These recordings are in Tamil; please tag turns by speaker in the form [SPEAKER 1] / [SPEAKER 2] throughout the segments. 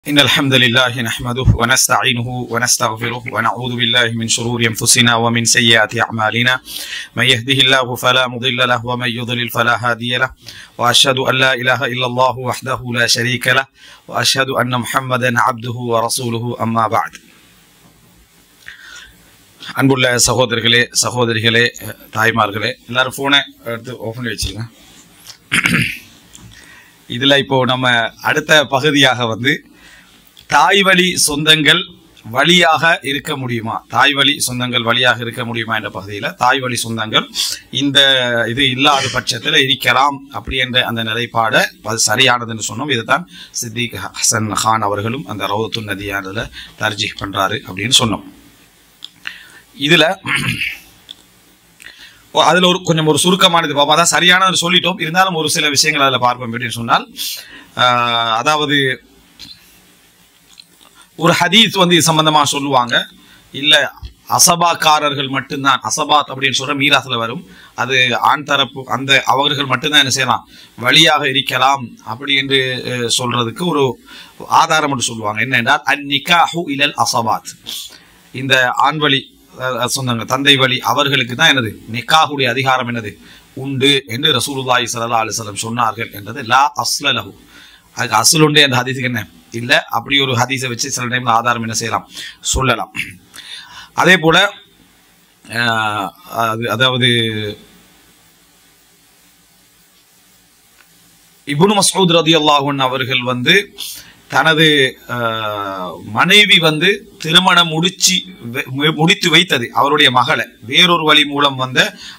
[SPEAKER 1] إن الحمد لله نحمده ونستعينه ونستغفره ونعوذ بالله من شرور أنفسنا ومن سيئات أعمالنا من يهده الله فلا مضل له ومن يضلل فلا هادي له وأشهد أن لا إله إلا الله وحده لا شريك له وأشهد أن محمدا عبده ورسوله أما بعد அன்புள்ள சகோதரர்களே சகோதரிகளே தாய்மார்களே எல்லாரும் ஃபோனை எடுத்து ஓபன் பண்ணி வச்சுங்க. இதில் இப்போ நம்ம அடுத்த பகுதியாக தாய் வழி சொந்தங்கள் வழியாக இருக்க முடியுமா, தாய் வழி சொந்தங்கள் வழியாக இருக்க முடியுமா என்ற பகுதியில் தாய் வழி சொந்தங்கள் இந்த இது இல்லாத பட்சத்தில் இருக்கலாம் அப்படி என்ற அந்த நிலைப்பாடை அது சரியானதுன்னு சொன்னோம். இதுதான் சித்திக் ஹசன் கான் அவர்களும் அந்த ரவுத்துன் நதியானதில் தர்ஜீஹ் பண்ணுறாரு அப்படின்னு சொன்னோம். இதில் அதில் கொஞ்சம் ஒரு சுருக்கமானது பார்ப்போம். அதான் சரியானது சொல்லிட்டோம், இருந்தாலும் ஒரு சில விஷயங்கள் அதில் பார்ப்போம் அப்படின்னு சொன்னால், அதாவது ஒரு ஹதீஸ் இது சம்பந்தமாக சொல்லுவாங்க, இல்லை அசபாக்காரர்கள் மட்டும்தான், அசபாத் அப்படின்னு சொல்கிற மீராத்தில் வரும், அது ஆண் தரப்பு அந்த அவர்கள் மட்டும்தான் என்ன செய்யலாம் வழியாக இருக்கலாம் அப்படி என்று சொல்றதுக்கு ஒரு ஆதாரம் என்று சொல்லுவாங்க. என்னென்றால் அந்நிகாஹு இலல் அசபாத், இந்த ஆண்வழி சொந்தங்க தந்தை வழி அவர்களுக்கு தான் என்னது நிக்காஹுடைய அதிகாரம் என்னது உண்டு என்று ரசூலுல்லாஹி ஸல்லல்லாஹு அலைஹி வஸல்லம் சொன்னார்கள் என்றது லா அஸ்ல லஹு. அதுக்கு அஸ்ல் உண்டு என்ற ஹதீஸுக்கு என்ன இல்லை, அப்படி ஒரு ஹதீஸை வச்சு சில டைம்ல ஆதாரம் என்ன செய்யலாம் சொல்லலாம். அதே போல அதாவது இப்னு மஸ்ஊத் ரலியல்லாஹு அன்ஹு அவர்கள் தனது மனைவி திருமணம் முடித்து வைத்தது, அவருடைய மகளை வேறொரு வழி மூலம்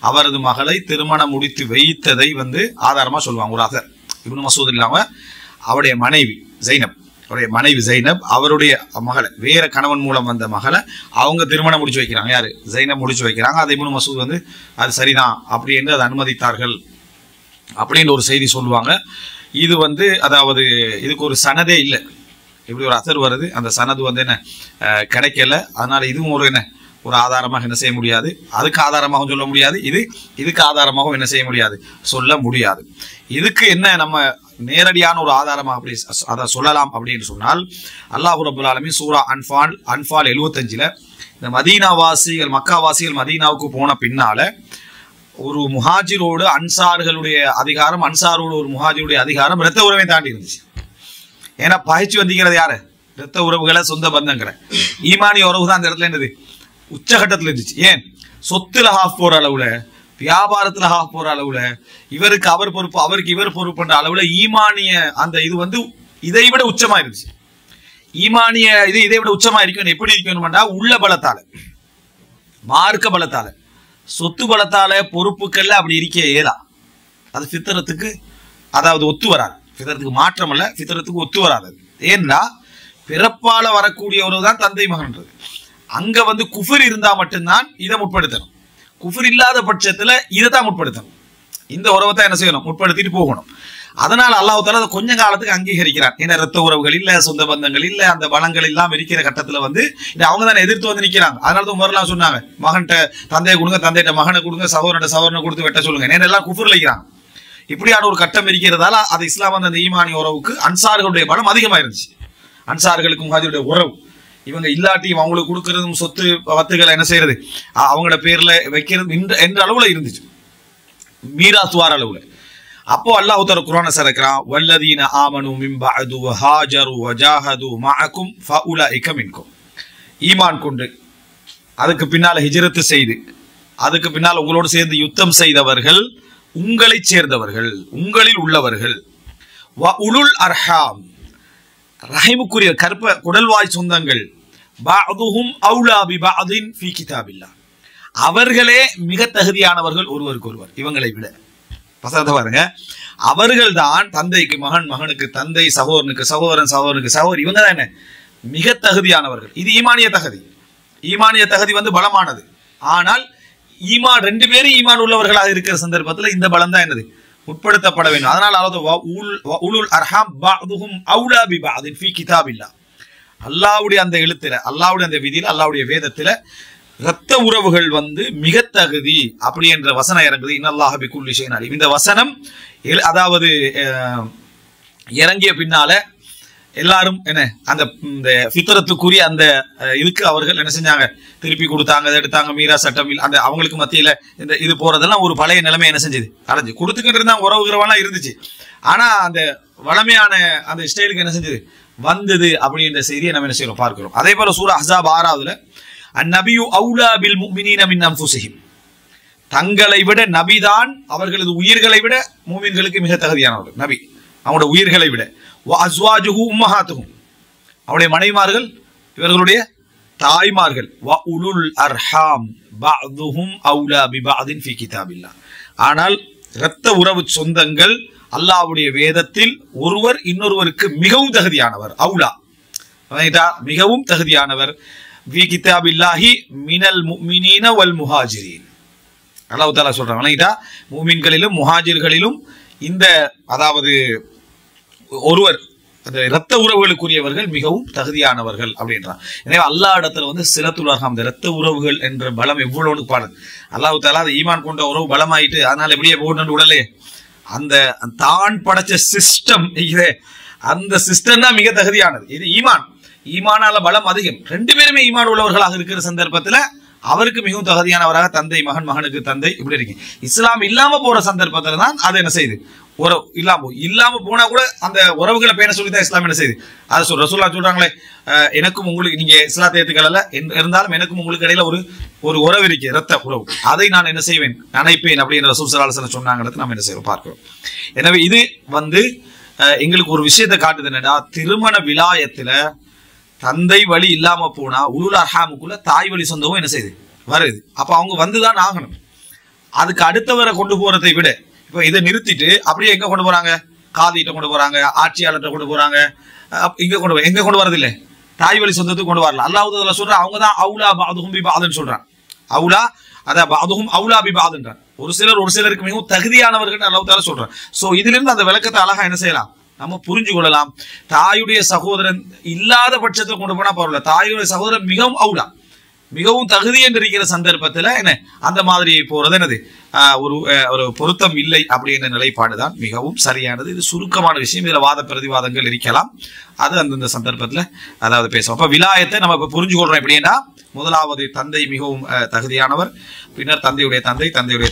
[SPEAKER 1] அவரது மகளை திருமணம் முடித்து வைத்ததை ஆதாரமா சொல்லுவாங்க. ஒரு ஆதர் இப்னு மஸ்ஊத் இல்லாம அவருடைய மனைவி ஜைனப், அவருடைய மனைவி ஜைனப் அவருடைய மகளை வேற கணவன் மூலம் வந்த மகளை அவங்க திருமணம் முடிச்சு வைக்கிறாங்க. யாரு? ஜைனப் முடிச்சு வைக்கிறாங்க. அதை இப்னு மஸ்ஊத் அது சரிதான் அப்படி என்று அதை அனுமதித்தார்கள் அப்படின்னு ஒரு செய்தி சொல்லுவாங்க. இது அதாவது இதுக்கு ஒரு சனதே இல்லை, இப்படி ஒரு அசர் வருது, அந்த சனது என்ன கிடைக்கல. அதனால இதுவும் ஒரு ஒரு ஆதாரமாக என்ன செய்ய முடியாது, அதுக்கு ஆதாரமாகவும் சொல்ல முடியாது, இதுக்கு ஆதாரமாகவும் என்ன செய்ய முடியாது சொல்ல முடியாது. இதுக்கு என்ன நம்ம நேரடியான ஒரு ஆதாரமாக அப்படி அதை சொல்லலாம் அப்படின்னு சொன்னால், அல்லாஹ் ரப்பல் ஆலமீன் சூரா அன்ஃபால் 75 இந்த மதீனாவாசிகள் மக்காவாசிகள் மதீனாவுக்கு போன பின்னால ஒரு முஹாஜிரோடு அன்சார்களுடைய அதிகாரம், அன்சாரோடு ஒரு முஹாஜிருடைய அதிகாரம் இரத்த உறவை தாண்டி இருந்துச்சு. ஏன்னா பகைச்சு வந்திக்கிறது யாரு? இரத்த உறவுகளை, சொந்த பந்தங்களை. ஈமானிய உறவு தான் அந்த இடத்துல என்னது உச்சகட்டத்தில் இருந்துச்சு. ஏன்? சொத்துல ஹாஃப் போற அளவுல, வியாபாரத்துல ஹாஃப் போற அளவுல, இவருக்கு அவர் பொறுப்பு அவருக்கு இவர் பொறுப்புன்ற அளவுல ஈமானிய அந்த இது இதை விட உச்சமா இருந்துச்சு. ஈமானிய இது இதை விட உச்சமா இருக்கணும். எப்படி இருக்கணும்னா உள்ள பலத்தால, மார்க்க பலத்தால, சொத்து பலத்தால, பொறுப்புக்கள்ல அப்படி இருக்க இயலா. அது ஃபித்ரத்துக்கு அதாவது ஒத்து வராது, ஃபித்ரத்துக்கு மாற்றம் அல்ல, ஃபித்ரத்துக்கு ஒத்து வராது. ஏன்னா பிறப்பால வரக்கூடியவரு தான் தந்தை மகன்றது. அங்க குஃபர் இருந்தா மட்டும்தான் இதை முற்படுத்தணும், குஃபர் இல்லாத பட்சத்துல இதை தான் முற்படுத்தணும். இந்த உறவை தான் என்ன செய்யணும் முற்படுத்திட்டு போகணும். அதனால அல்லாஹ் தஆலா அதை கொஞ்ச காலத்துக்கு அங்கீகரிக்கிறார். ஏன்னா ரத்த உறவுகள் இல்ல, சொந்த பந்தங்கள் இல்ல, அந்த வளங்கள் எல்லாம் இருக்கிற கட்டத்துல அவங்க தானே எதிர்த்து நிக்கிறாங்க. அதனால முதல்லாம் சொன்னாங்க, மகன்கிட்ட தந்தையை கொடுங்க, தந்தையிட்ட மகனை கொடுங்க, சகோதரன் சகோதரனை கொடுத்து வெட்ட சொல்லுங்க. ஏன்னா எல்லாம் குஃபர்ல இருக்கிறாங்க. இப்படியான ஒரு கட்டம் இருக்கிறதால அது இஸ்லாம் அந்த ஈமானிய உறவுக்கு அன்சார்களுடைய பலம் அதிகமா இருந்துச்சு. அன்சார்களுக்கு முஹாஜிருடைய உறவு இவங்க இல்லாட்டியும் அவங்களுக்கு கொடுக்கறதும் சொத்து வத்துக்களை என்ன செய்யறது அவங்களோட பேர்ல வைக்கிறது என்ற அளவுல இருந்துச்சு, மீராத்துவார் அளவுல. அப்போ அல்லாஹ் தஆலா குர்ஆனை சரக்கிறான், வல்லதீன ஆமனு மின் பஅது வஹாஜரு வஜாஹது மஅகும் ஃபஉலைக மின்கும். ஈமான் கொண்டு அதுக்கு பின்னால ஹிஜ்ரத் செய்து அதுக்கு பின்னால் உங்களோடு சேர்ந்து யுத்தம் செய்தவர்கள் உங்களை சேர்ந்தவர்கள், உங்களில் உள்ளவர்கள். வ உலுல் அர்ஹாம், ரஹிமுக்குரிய கற்ப குடல்வாய் சொந்தங்கள். பஅதுஹும் அவுலா பி பஅதின் ஃபீ கிதாபில்லாஹ், அவர்களே மிக தகுதியானவர்கள் ஒருவருக்கு ஒருவர் இவங்களை விட. பசத்தை பாருங்க, அவர்கள் தான் தந்தைக்கு மகன், மகனுக்கு தந்தை, சகோதரனுக்கு சகோதரன், சகோதரனுக்கு சகோதரி, இவங்க தான் என்ன மிக தகுதியானவர்கள். இது ஈமானிய தகுதி. ஈமானிய தகுதி பலமானது. ஆனால் ஈமான் ரெண்டு பேரும் ஈமான் உள்ளவர்களாக இருக்கிற சந்தர்ப்பத்தில் இந்த பலம் தான் என்னது உட்படுத்தப்பட வேண்டும். அதனால் அல்லாஹ்வுடைய அந்த எழுத்துல, அல்லாஹ்வுடைய அந்த விதியில, அல்லாஹ்வுடைய வேதத்துல இரத்த உறவுகள் மிக தகுதி அப்படி என்ற வசனம் இறங்குது. இன்னல்லாஹ பிகுல்லி ஷைஇன் அலீம். இந்த வசனம் அதாவது இறங்கிய பின்னால எல்லாரும் என்ன அந்த இந்த ஃபித்ரத்துக்குரிய அந்த இதுக்கு அவர்கள் என்ன செஞ்சாங்க, திருப்பி கொடுத்தாங்க, அதை எடுத்தாங்க. மீரா சட்டம் அந்த அவங்களுக்கு மத்தியில இந்த இது போறதெல்லாம் ஒரு பழைய நிலைமை என்ன செஞ்சது, அடைஞ்சு கொடுத்துக்கிட்டு இருந்தாங்க, உறவுகிறவெல்லாம் இருந்துச்சு. ஆனா அந்த வளமையான அந்த ஸ்டைலுக்கு என்ன செஞ்சது வந்தது அப்படின்ற செய்தியை நம்ம என்ன செய்யறோம் பார்க்கிறோம். அதே போல சூரா அஹ்ஸாப் 6 அந்நபியு அவுலா பில் முஃமினீன மின் அன்ஃபுஸிஹிம், தங்களை விட நபிதான் அவர்களது உயிர்களை விட மூமின்களுக்கு மிக தகுதியானவர். நபி அவங்களோட உயிர்களை விட. வ அஸ்வாஜுஹு உம்மஹாத்துஹும், அவருடைய மனைவிமார்கள் இவர்களுடைய தாய்மார்கள். வ உலுல் அர்ஹாம் பஅதுஹும் அவுலா பிபஅதின் ஃபீ கிதாபில்லாஹ், ஆனால் இரத்த உறவு சொந்தங்கள் அல்லாஹ்வுடைய வேதத்தில் ஒருவர் இன்னொருவருக்கு மிகவும் தகுதியானவர். அவுலா மிகவும் தகுதியானவர். ஃபீ கிதாபில்லாஹி மினல் முஃமினீன வல் முஹாஜிரீன், அல்லாஹ் தஆலா சொல்றாங்க மூமின்களிலும் முஹாஜிர்களிலும் இந்த அதாவது ஒருவர் அந்த இரத்த உறவுகளுக்குரியவர்கள் மிகவும் தகுதியானவர்கள் அப்படின்றான். எனவே அல்லாஹ் இடத்துல வந்து சிலத்துல் அர்ஹாம், இந்த இரத்த உறவுகள் என்ற பலம் எவ்வளவு பாடுது. அல்லாஹ் தஆலா அந்த ஈமான் கொண்ட உறவு பலமாயிட்டு அதனால எப்படியே போகணும்னு உடலே அந்த தான் படைச்ச சிஸ்டம், அந்த சிஸ்டம் தான் மிக தகுதியானது. இது ஈமானால பலம் அதிகம். ரெண்டு பேருமே ஈமான் உள்ளவர்களாக இருக்கிற சந்தர்ப்பத்துல அவருக்கு மிகவும் தகுதியானவராக தந்தை மகன், மகனுக்கு தந்தை இப்படி இருக்கு. இஸ்லாம் இல்லாம போற சந்தர்ப்பத்துல தான் அது என்ன செய்யுது, உறவு இல்லாம போனா கூட அந்த உறவுகளை பேண சொல்லிதான் இஸ்லாம் என்ன செய்யுது. அதை ரசூலுல்லாஹ் சொல்றாங்களே, எனக்கும் உங்களுக்கு, நீங்க இஸ்லாத்தை ஏத்துக்கல இருந்தாலும் எனக்கும் உங்களுக்கு இடையில ஒரு உறவு இருக்கு, இரத்த உறவு, அதை நான் என்ன செய்வேன், நினைப்பேன் அப்படின்னு ரசூல் ஸல்லல்லாஹு அலைஹி வஸல்லம் சொன்னாங்கிறது நம்ம என்ன செய்வோம் பார்க்கிறோம். எனவே இது வந்து எங்களுக்கு ஒரு விஷயத்தை காட்டுது என்னன்னா, திருமண விலாயத்துல தந்தை வழி இல்லாம போனா உலுல் அர்ஹாமுக்குள்ள தாய் வழி சொந்தமும் என்ன செய்யுது வருது. அப்ப அவங்க வந்துதான் ஆகணும். அதுக்கு அடுத்தவரை கொண்டு போறதை விட இப்ப இதை நிறுத்திட்டு அப்படியே எங்க கொண்டு போறாங்க, காதிட்ட கொண்டு போறாங்க, ஆட்சியாளர்கிட்ட கொண்டு போறாங்க, எங்க கொண்டு வரது இல்லை, தாய் வழி சொந்தத்துக்கு கொண்டு வரல. அல்லாஹ் சொல்ற அவங்க தான் அவுலா பஅதுஹும் பிபஅதுன்னு சொல்றான். அவுலா அத பஅதுஹும் அவுலா பிபஅதுன்றான். ஒரு சிலருக்கு மிகவும் தகுதியானவர்கள் அல்லாஹ் தஆலா சொல்றான். சோ இதுல இருந்து அந்த விளக்கத்தை அழகா என்ன செய்யலாம், நம்ம புரிஞ்சு கொள்ளலாம். தாயுடைய சகோதரன் இல்லாத பட்சத்தை கொண்டு போனா பரவாயில்ல, தாயுடைய சகோதரன் மிகவும் அவுலா, மிகவும் தகுதி என்று இருக்கிற சந்தர்ப்பத்தில் என்ன அந்த மாதிரி போறது என்னது ஒரு பொருத்தம் இல்லை அப்படின்ற நிலைப்பாடுதான் மிகவும் சரியானது. இது சுருக்கமான விஷயம். இதுல வாத பிரதிவாதங்கள் இருக்கலாம், அது அந்தந்த சந்தர்ப்பத்தில் அதாவது பேசுவோம். அப்ப விலாயத்தை நம்ம இப்ப புரிஞ்சு கொள்றோம் எப்படின்னா, முதலாவது தந்தை மிகவும் தகுதியானவர், பின்னர் தந்தையுடைய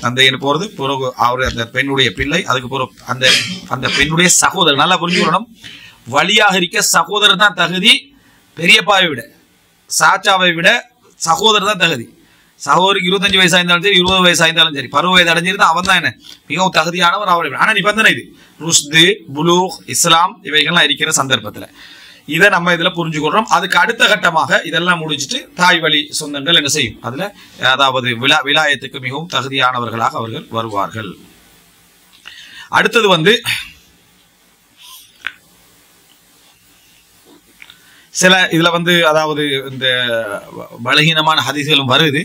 [SPEAKER 1] தந்தைன்னு போறது, பிறகு அவர் அந்த பெண்ணுடைய பிள்ளை, அதுக்கு பிறகு அந்த பெண்ணுடைய சகோதரர். நல்லா புரிஞ்சு கொள்ளணும், வழியாக இருக்க சகோதரர் தான் தகுதி. பெரியப்பாவை விட சாச்சாவை விட சகோதரர் தான் தகுதி. சகோதரிக்கு 25 வயசா இருந்தாலும் சரி, 20 வயசா இருந்தாலும் சரி, பருவ வயது அடைஞ்சிருந்தா அவன் தான் என்ன மிகவும் தகுதியானவர். அவரை ஆனா நிபந்தனை இது ருஷ்து, புலூக், இஸ்லாம் இவைகள்லாம் இருக்கிற சந்தர்ப்பத்துல இதை நம்ம இதுல புரிஞ்சுக்கொள்றோம். அதுக்கு அடுத்த கட்டமாக இதெல்லாம் முடிச்சுட்டு தாய் வழி சொந்தங்கள் என்ன செய்யும், அதுல அதாவது விலாயத்துக்கு மிகவும் தகுதியானவர்களாக அவர்கள் வருவார்கள். அடுத்தது வந்து சில இதுல வந்து அதாவது இந்த பலகீனமான ஹதீஸ்களும் வருது.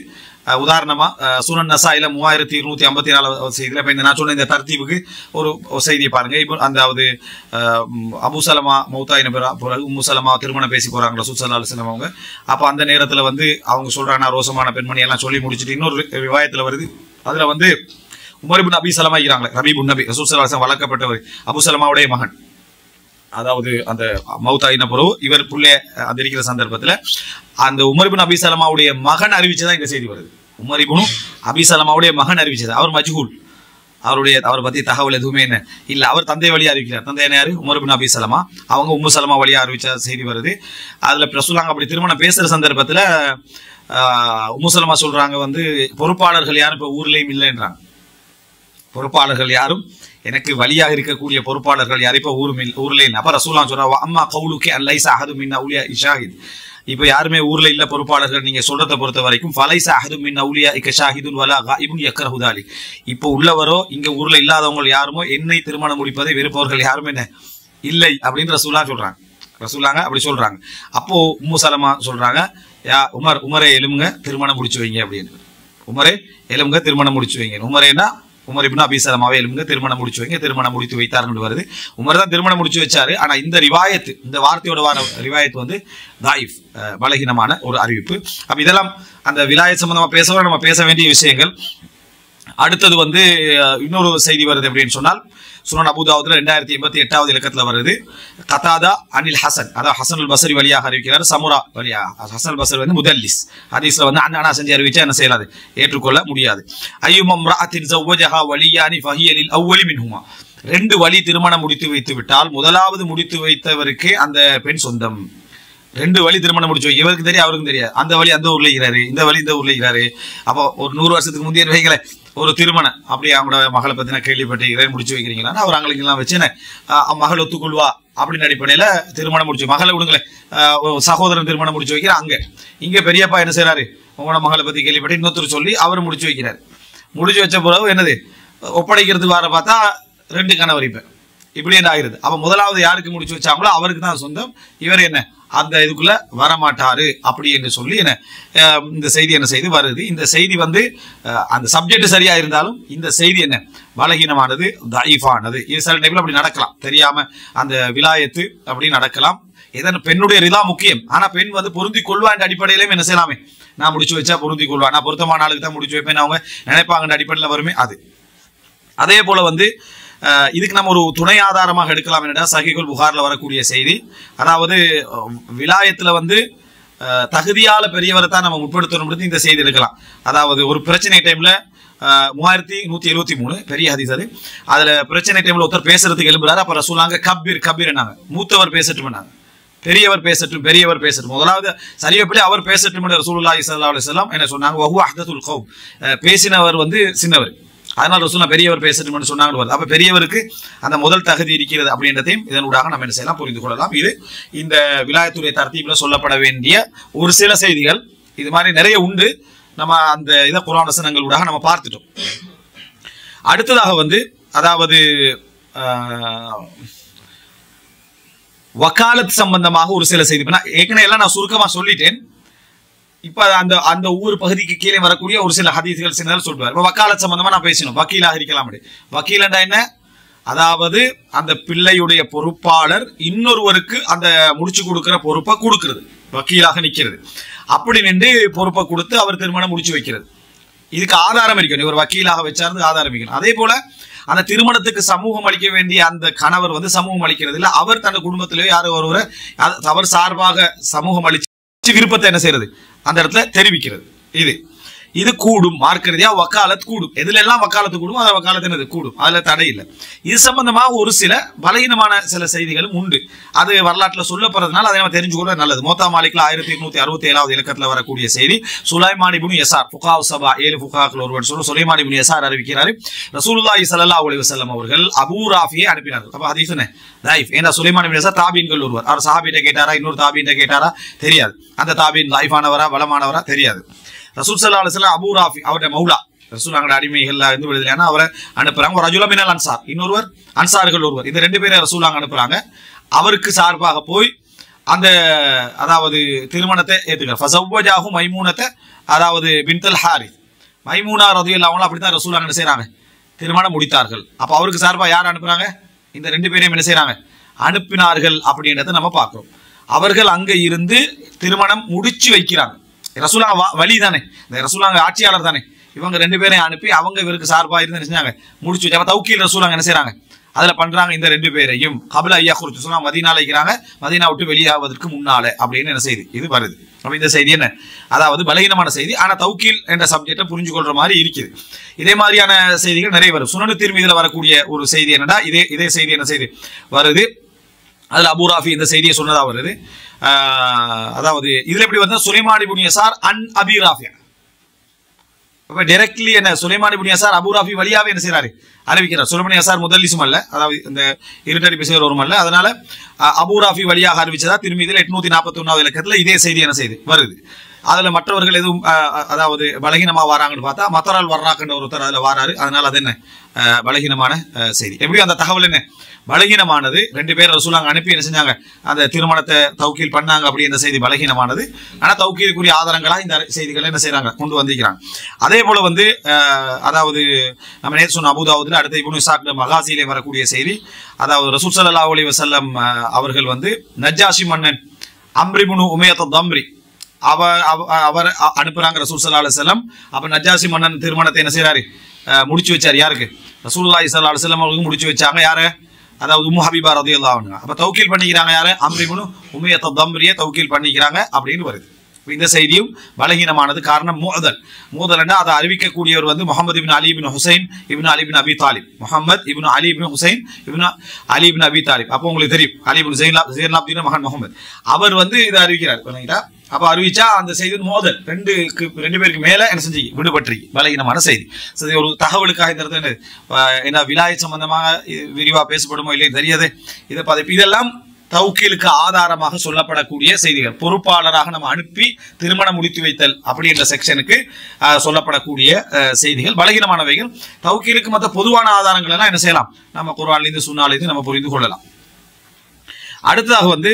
[SPEAKER 1] உதாரணமா சுனன் நசாயில 3254 செய்தியில இப்ப நான் சொன்ன இந்த தர்த்தீபுக்கு ஒரு செய்தியை பாருங்க. இப்போ அதாவது அபு சலமா மௌத்தாயின பிறகு உம்மு சலமா திருமணம் பேசி போறாங்க ரசூல் ஸல்லல்லாஹு அலைஹி வஸல்லம் அவங்க. அப்ப அந்த நேரத்துல வந்து அவங்க சொல்றாங்க ரோசமான பெண்மணி எல்லாம் சொல்லி முடிச்சுட்டு இன்னொரு ரிவாயத்துல வருது, அதுல வந்து உமர் இப்னு அபி சலமா இருக்கிறாங்களே, ரபீபுன் நபி ரசூல் ஸல்லல்லாஹு அலைஹி வஸல்லம் வளர்க்கப்பட்டவர், அபு சலமாவுடைய மகன், அதாவது அந்த மௌத்தாயின பிறகு இவர் புள்ளே அந்த இருக்கிற சந்தர்ப்பத்துல அந்த உமர் இப்னு அபி சலமாவுடைய மகன் அறிவிச்சதான் இந்த செய்தி வருது. உமர் இப்னு அபி சலமாவுடைய மகன் அறிவிச்சது. அவர் மஜ்ஹூல், அவரை பத்தி தகவல் எதுவுமே என்ன இல்ல. அவர் தந்தை வழியா அறிவிக்கிறார். தந்தை என்ன யாரு, உமர் இப்னு அபி சலமா. அவங்க உம்மு சலமா வழியா அறிவிச்ச செய்தி வருது. அதுல ரசூலுல்லாஹ் அப்படி திருமணம் பேசுற சந்தர்ப்பத்துல உம்மு சலமா சொல்றாங்க வந்து பொறுப்பாளர்கள் யாரும் இப்ப ஊர்லயும் இல்லைன்றாங்க. பொறுப்பாளர்கள் யாரும், எனக்கு வழியாக இருக்கக்கூடிய பொறுப்பாளர்கள் யாரும் இப்ப ஊர்ல இல்லை. அப்ப ரசூலுல்லாஹ் சொல்றாங்க அம்மா கவுலுக்கே அல்லைஸ அஹது மின் அவுலியா ஷாஹித், இப்ப யாருமே ஊர்ல இல்ல பொறுப்பாளர்கள் நீங்க சொல்றதை பொறுத்த வரைக்கும் ஃபலைஸ அஹது மின் அவுலியா ஷாஹிதுன் வலா காயிபுன் யக்ரஹு தாலிக், இப்போ உள்ளவரோ இங்க ஊர்ல இல்லாதவங்க யாருமோ என்னை திருமணம் முடிப்பதை வெறுப்பவர்கள் யாருமே என்ன இல்லை அப்படின்னு ரசூலுல்லாஹ் சொல்றாங்க. ரசூலுல்லாஹ் அப்படி சொல்றாங்க. அப்போ உம்மு சலமா சொல்றாங்க, யா உமரே எலும்புங்க திருமணம் முடிச்சு வைங்க அப்படின்னு. உமரே எலும்புங்க திருமணம் முடிச்சு வைங்க. உமரேனா உமர் இப்னு அபி சலமாவை எலும்புங்க திருமணம் முடிச்சு வைங்க. திருமணம் முடித்து வைத்தார்னு வருது. உமர் தான் திருமணம் முடிச்சு வச்சாரு. ஆனா இந்த ரிவாயத்து, இந்த வார்த்தையோட ரிவாயத்து வந்து தாயிஃப், பலகீனமான ஒரு அறிவிப்பு. அப்ப இதெல்லாம் அந்த விலாயத் சம்பந்தமா பேசவோ நம்ம பேச வேண்டிய விஷயங்கள். அடுத்தது வந்து இன்னொரு செய்தி வருது அப்படின்னு சொன்னால், சுனன் அபூதாவுதுல 2088வது இலக்கத்துல வருது. கதாதா அனில் ஹசன், அதாவது ஹசன் அல் பஸ்ரி வழியாக அறிவிக்கிறார். சமுரா வழியாக ஹசன் அல் பஸ்ரி வந்து முதல்லிஸ் ஹதீஸ்ல வந்து அண்ணா செஞ்சு அறிவிச்சா என்ன செய்யலாது, ஏற்றுக்கொள்ள முடியாது. ஐயும இம்ரஅத்தின் ஸவ்வஜஹா வலியானி ஃபஹிய லில் அவ்வலி மின்ஹுமா, 2 வழி திருமணம் முடித்து வைத்து விட்டால் முதலாவது முடித்து வைத்தவருக்கு அந்த பெண் சொந்தம். 2 வழி திருமணம் முடிச்சு வை, இவருக்கு தெரியும் அவருக்கும் தெரியாது, அந்த வழி அந்த ஊர்ல இருக்கிறாரு, இந்த வழி இந்த ஊர்ல இருக்கிறாரு. அப்போ ஒரு 100 வருஷத்துக்கு முந்தைய வைக்கல ஒரு திருமணம் அப்படி அவங்களோட மகளை பத்தி நான் கேள்விப்பட்டிருக்கிறேன், முடிச்சு வைக்கிறீங்களா, அவர் அவங்களுக்கெல்லாம் வச்சு மகள் ஒத்துக்கொள்வா அப்படின்னு அடிப்படையில திருமணம் முடிச்சு, மகளை விடுங்களேன் சகோதரன் திருமணம் முடிச்சு வைக்கிற அங்க. இங்க பெரியப்பா என்ன செய்யறாரு, உங்களோட மகளை பத்தி கேள்விப்பட்டு இன்னொருத்தர் சொல்லி அவர் முடிச்சு வைக்கிறார். முடிச்சு வச்ச பிறகு என்னது, ஒப்படைக்கிறதுக்கு வர பார்த்தா 2 கணவர் இப்படி என்ன ஆகிறது. அப்ப முதலாவது யாருக்கு முடிச்சு வச்சாங்களோ அவருக்கு தான் சொந்தம், இவர் என்ன அந்த இதுக்குள்ள வரமாட்டாரு அப்படி என்று சொல்லி என்ன இந்த செய்தி என்ன செய்து வருது. இந்த செய்தி வந்து அந்த சப்ஜெக்ட் சரியா இருந்தாலும் இந்த செய்தி என்ன பலகீனமானது, தஈஃபானது. இது சில டைம்ல அப்படி நடக்கலாம், தெரியாம அந்த விலாயத்து அப்படி நடக்கலாம். இதன் பெண்ணுடைய ரிதா முக்கியம். ஆனா பெண் வந்து பொருந்தி கொள்வா என்ற அடிப்படையிலும் என்ன செய்யலாமே, நான் முடிச்சு வச்சா பொருந்தி கொள்வா, நான் பொருத்தமான ஆளுக்கு தான் முடிச்சு வைப்பேன் அவங்க நினைப்பாங்க அடிப்படையில் வருமே அது. அதே போல வந்து இதுக்கு நம்ம ஒரு துணை ஆதாரமாக எடுக்கலாம். என்னடா சஹீஹுல் புகார்ல வரக்கூடிய செய்தி, அதாவது விலாயத்துல வந்து தகுதியால பெரியவரை தான் நம்ம முற்படுத்தணும் இந்த செய்தி எடுக்கலாம். அதாவது ஒரு பிரச்சனை டைம்ல 3173 பெரிய ஹதீஸ் அது. அதுல பிரச்சனை டைம்ல ஒருத்தர் பேசுறதுக்கு எழுப்புறாரு. அப்ப ரசூலுல்லாஹ் கபீர் கபீர் என்னாங்க, மூத்தவர் பேசட்டும், பெரியவர் பேசட்டும், பெரியவர் பேசட்டும். முதலாவது சரியப்படி அவர் பேசட்டும் ரசூலுல்லாஹி ஸல்லல்லாஹு அலைஹி வஸல்லம் என்ன சொன்னாங்க, வஹுவ அஹ்தத்துல் கௌம், பேசினவர் வந்து சின்னவர், அதனால ரசூலுல்லாஹ் பெரியவர் பேசட்டும் சொன்னாங்க. அப்ப பெரியவருக்கு அந்த முதல் தகுதி இருக்கிறது அப்படின்றதையும் இதனூடாக நம்ம என்ன செய்யலாம், புரிந்து கொள்ளலாம். இது இந்த விலாயத்துடைய தர்த்தீப்ல சொல்லப்பட வேண்டிய ஒரு சில செய்திகள். இது மாதிரி நிறைய உண்டு, நம்ம அந்த இதை குர்ஆன் வசனங்களூடாக நம்ம பார்த்துட்டோம். அடுத்ததாக வந்து அதாவது வக்காலத் சம்பந்தமாக ஒரு சில செய்தி. ஏற்கனவே எல்லாம் நான் சுருக்கமா சொல்லிட்டேன். இப்ப அந்த அந்த ஊர் பகுதிக்கு கீழே வரக்கூடிய ஒரு சில ஹதீஸ்கள் சின்னதாக சொல்றாரு. இப்ப வக்காலத் சம்பந்தமா நான் பேசணும். வக்கீலாக இருக்கலாம். வக்கீலண்டா என்ன, அதாவது அந்த பிள்ளையுடைய பொறுப்பாளர் இன்னொருவருக்கு அந்த முடிச்சு கொடுக்கிற பொறுப்பை கொடுக்கிறது, வக்கீலாக நிக்கிறது. அப்படி நின்று பொறுப்பை கொடுத்து அவர் திருமணம் முடிச்சு வைக்கிறது. இதுக்கு ஆதாரம் இருக்கணும், இவர் வக்கீலாக வச்சாரு ஆதாரம் இருக்கணும். அதே போல அந்த திருமணத்துக்கு சமூகம் அளிக்க வேண்டிய அந்த கணவர் வந்து சமூகம் அளிக்கிறது இல்லை, அவர் தன் குடும்பத்திலேயோ யாரோ ஒருவரை அவர் சார்பாக சமூகம் அளிச்சு விருப்பத்தை என்ன செய்யறது அந்த இடத்துல தெரிவிக்கிறது. இது கூடும், மார்க்கரீதியா வக்காலத் கூடும். எதுல எல்லாம் வக்காலத்து கூடும் அதுல வக்காலத்து என்னது கூடும், அதுல தடை இல்லை. இது சம்பந்தமாக ஒரு சில பலகீனமான சில செய்திகளும் உண்டு. அது வரலாற்றுல சொல்லப்படுறதுனால அதை நம்ம தெரிஞ்சுக்கொள்ள நல்லது. மோத்தா மாலிக்ல 1867வது இலக்கத்துல வரக்கூடிய செய்தி, சுலைமான் இப்னு யசார் ஃபுகாஹ் சபா 7 ஃபுகாஹ்கள் ஒருவர் சொல்ல சுலைமான் இப்னு யசார் அறிவிக்கிறாரு, ரசூலுல்லாஹி ஸல்லல்லாஹு அலைஹி வஸல்லம் அவர்கள் அபூ ராஃபியை அனுப்பினார்கள். அப்ப ஹதீஸ் என்ன தைஃப், ஏன்னா சுலைமான் இப்னு யசார் தாபீன்கள் ஒருவர். அவர் சஹாபிட்ட கேட்டாரா இன்னொரு தாபீன்ட்ட கேட்டாரா தெரியாது. அந்த தாபீன் தைஃபானவரா பலமானவரா தெரியாது. ரசூல் ஸல்லல்லாஹு அலைஹி வஸல்லம் அபூ ராஃபி அவருடைய மௌலா, ரசூல் அவருடைய அடிமைகள்ல இருந்து விடுதலையான அவரை அனுப்புறாங்க. ஒரு ரஜுல மினல் அன்சார், இன்னொருவர் அன்சார்கள் ஒருவர். இந்த 2 பேரை ரசூல் அனுப்புறாங்க. அவருக்கு சார்பாக போய் அந்த அதாவது திருமணத்தை ஏத்துக்கிறார். ஃபஸவ்வஜாஹு மைமூனத்தை, அதாவது பின்தல் ஹாரிஸ், மைமூனா ரலியல்லாஹு அன்ஹா அப்படித்தான் ரசூல் என்ன செய்றாங்க திருமணம் முடித்தார்கள். அப்ப அவருக்கு சார்பாக யார் அனுப்புறாங்க, இந்த 2 பேரையும் என்ன செய்றாங்க அனுப்பினார்கள் அப்படின்றத நம்ம பார்க்கிறோம். அவர்கள் அங்க இருந்து திருமணம் முடிச்சு வைக்கிறாங்க. ரசூலுல்லாஹ் வலி தானே, இந்த ரசூலுல்லாஹ் ஆட்சியாளர் தானே, இவங்க 2 பேரையும் அனுப்பி அவங்க இவருக்கு சார்பாக இருந்து என்ன செஞ்சாங்க முடிச்சு வச்சாங்க. தௌக்கீல் ரசூலுல்லாஹ் என்ன செய்றாங்க அதுல பண்றாங்க. இந்த 2 பேரையும் கபல ஐயா குருத்து சொன்னா மதீனால இருக்கிறாங்க, மதீனா விட்டு வெளியாவதற்கு முன்னால அப்படின்னு என்ன செய்தி இது வருது. அப்ப இந்த செய்தி என்ன, அதாவது பலகீனமான செய்தி. ஆனா தௌக்கீல் என்ற சப்ஜெக்டை புரிஞ்சு கொள்ற மாதிரி இருக்குது. இதே மாதிரியான செய்திகள் நிறைய வரும். சுனனு திர்மிதில வரக்கூடிய ஒரு செய்தி என்னன்னா, இதே செய்தி என்ன செய்தி வருது, அதுல அபூ ராஃபி இந்த செய்தியை சொன்னதா வருது. அதாவது இதுல எப்படி வந்து சுலைமான் இப்னு யசார் அன் அபி ராஃபி, அப்ப டைரக்ட்லி என்ன சுலைமான் இப்னு யசார் அபூ ராஃபி வழியாவே என்ன செய்யறாரு அறிவிக்கிறார். சுலைமான் யசார் முதல்லிசும் அல்ல, அதாவது இந்த இருட்டடி பேசுகிற ஒரு அல்ல, அதனால அபூ ராஃபி வழியாக அறிவிச்சதா திரும்பிதில் 841வது இலக்கத்துல இதே செய்தி என்ன செய்து வருது. அதுல மற்றவர்கள் எதுவும் அதாவது பலகீனமா வராங்கன்னு பார்த்தா மத்தரால் வர்றாக்குன்ற ஒருத்தர் அதுல வாராரு. அதனால அது என்ன பலகீனமான செய்தி. எப்படி அந்த தகவல் என்ன பலகீனமானது. 2 பேர் ரசூலுல்லாஹ் அனுப்பி என்ன செஞ்சாங்க அந்த திருமணத்தை தௌக்கீல் பண்ணாங்க அப்படி இந்த செய்தி பலகீனமானது. ஆனா தௌக்கீலுக்குரிய ஆதாரங்களா இந்த செய்திகளை என்ன செய்யறாங்க கொண்டு வந்திருக்கிறாங்க. அதே போல வந்து அதாவது நம்ம நேற்று சொன்ன அபூதாவுதுல அடுத்த இப்னு இஸ்ஹாக் மகாசியிலே வரக்கூடிய செய்தி, அதாவது ரசூல் ஸல்லல்லாஹு அலைஹி வஸல்லம் அவர்கள் வந்து நஜ்ஜாஷி மன்னன் அம்ர் இப்னு உமையத் தம்ரி அவர் அனுப்புறாங்க ரசூல் ஸல்லல்லாஹு அலைஹி வஸல்லம். அப்ப நஜ்ஜாசி மன்னன் திருமணத்தை என்ன செய்யறாரு, முடிச்சு வச்சார். யாருக்கு? ரசூலுல்லாஹி ஸல்லல்லாஹு அலைஹி வஸல்லம் அவங்களுக்கு முடிச்சு வச்சாங்க. யாரு? அதாவது உம்மு ஹபீபா ரலியல்லாஹு அன்ஹா. அப்ப தௌக்கீல் பண்ணிக்கிறாங்க. யாரு? அம்ர் இப்னு உமையத் தம்ரியை தௌக்கீல் பண்ணிக்கிறாங்க அப்படின்னு வருது. இந்த செய்தியும் பலகீனமானது. காரணம் மூதல்னா அதை அறிவிக்கக்கூடியவர் வந்து முகமது இப்னு அலி இப்னு ஹுசைன் இப்னு அலி இப்னு அபி தாலிப். முகமது இப்னு அலி இப்னு ஹுசைன் இப்னு அலி இப்னு அபி தாலிப். அப்போ உங்களுக்கு தெரியும் அலி இப்னு ஸைனுலாப்தீன் மகன் முகமது. அவர் வந்து இதை அறிவிக்கிறார். அப்ப அறிவிச்சா அந்த செய்தி மோதல் ரெண்டு பேருக்கு மேல என்ன செஞ்சு விடுபட்டு பலகீனமான செய்தி. சரி, ஒரு தகவலுக்காக இந்த இடத்துல என்ன விலாயத் சம்பந்தமாக விரிவா பேசப்படுமோ இல்லையே தெரியாது. இதெல்லாம் தௌக்கீலுக்கு ஆதாரமாக சொல்லப்படக்கூடிய செய்திகள். பொறுப்பாளராக நம்ம அனுப்பி திருமணம் முடித்து வைத்தல் அப்படி என்ற செக்ஷனுக்கு சொல்லப்படக்கூடிய செய்திகள் பலகீனமானவைகள். தௌக்கீலுக்கு மற்ற பொதுவான ஆதாரங்கள் எல்லாம் என்ன செய்யலாம், நம்ம குர்ஆன்லேருந்து சுன்னாலேருந்து நம்ம புரிந்து கொள்ளலாம். அடுத்ததாக வந்து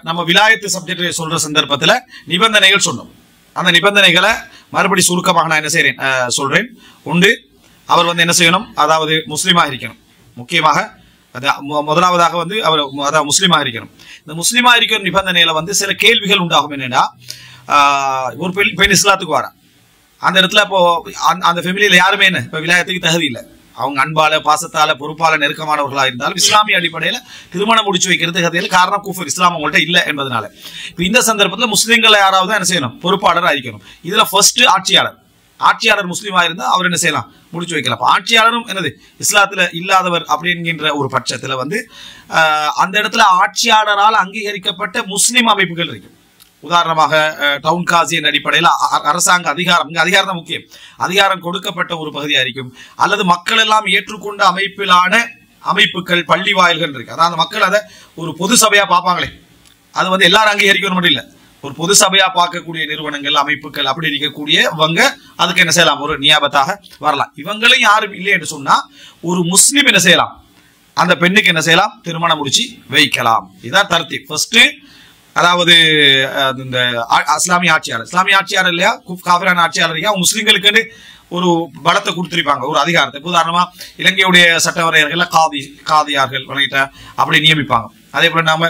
[SPEAKER 1] நம்ம விலாயத்து சப்ஜெக்ட் சொல்ற சந்தர்ப்பத்தில் நிபந்தனைகள் சொன்னோம். அந்த நிபந்தனைகளை மறுபடி சுருக்கமாக நான் என்ன செய்றேன் சொல்றேன். ஒன்று, அவர் வந்து என்ன செய்யணும், அதாவது முஸ்லீமாக இருக்கணும். முக்கியமாக முதலாவதாக வந்து அவர் அதாவது முஸ்லீமாக இருக்கணும். இந்த முஸ்லீமாக இருக்கிற நிபந்தனையில வந்து சில கேள்விகள் உண்டாகும். என்னன்னா, ஒரு பெண் இஸ்லாத்துக்கு வரா, அந்த இடத்துல இப்போ அந்த ஃபேமிலியில யாருமே என்ன இப்போ விலாயத்துக்கு தகுதி இல்லை. அவங்க அன்பால பாசத்தால பொறுப்பால நெருக்கமானவர்களாக இருந்தாலும் இஸ்லாமிய அடிப்படையில் திருமணம் முடிச்சு வைக்கிறது கதையில் காரணம் குஃபர், இஸ்லாம் அவங்கள்ட்ட இல்லை என்பதனால. இப்போ இந்த சந்தர்ப்பத்தில் முஸ்லீம்களை யாராவது என்ன செய்யணும், பொறுப்பாளராக இருக்கணும். இதுல ஃபர்ஸ்ட் ஆட்சியாளர் முஸ்லீமாக இருந்தால் அவர் என்ன செய்யலாம், முடிச்சு வைக்கலாம். ஆட்சியாளரும் என்னது இஸ்லாத்துல இல்லாதவர் அப்படிங்கிற ஒரு பட்சத்துல வந்து அந்த இடத்துல ஆட்சியாளரால் அங்கீகரிக்கப்பட்ட முஸ்லிம் அமைப்புகள் இருக்கு. உதாரணமாக டவுன் காசியின் அடிப்படையில் அரசாங்க அதிகாரம் தான் முக்கியம், அதிகாரம் கொடுக்கப்பட்ட ஒரு பகுதியாக இருக்கும். அல்லது மக்கள் எல்லாம் ஏற்றுக்கொண்ட அமைப்புகள் பள்ளி வாயில்கள் இருக்கு. அதாவது மக்கள் அதை ஒரு பொது சபையா பார்ப்பாங்களே, அது வந்து எல்லாரும் அங்கீகரிக்கணும் மட்டும் இல்லை, ஒரு பொது சபையா பார்க்கக்கூடிய நிறுவனங்கள் அமைப்புகள் அப்படி இருக்கக்கூடியவங்க அதுக்கு என்ன செய்யலாம், ஒரு நியாபத்தாக வரலாம். இவங்களும் யாரும் இல்லை என்று சொன்னா ஒரு முஸ்லிம் என்ன செய்யலாம், அந்த பெண்ணுக்கு என்ன செய்யலாம், திருமணம் முடிச்சு வைக்கலாம். இதான் தர்த்தீப். ஃபர்ஸ்ட் அதாவது இந்த இஸ்லாமிய ஆட்சியாளர் இல்லையா, காஃபிரான ஆட்சியாளர் இல்லையா, முஸ்லிம்களுக்கு ஒரு பலத்தை கொடுத்திருப்பாங்க, ஒரு அதிகாரத்தை. உதாரணமா இலங்கையுடைய சட்டவரையர்கள் காதியார்கள் அப்படி நியமிப்பாங்க. அதே போல நாம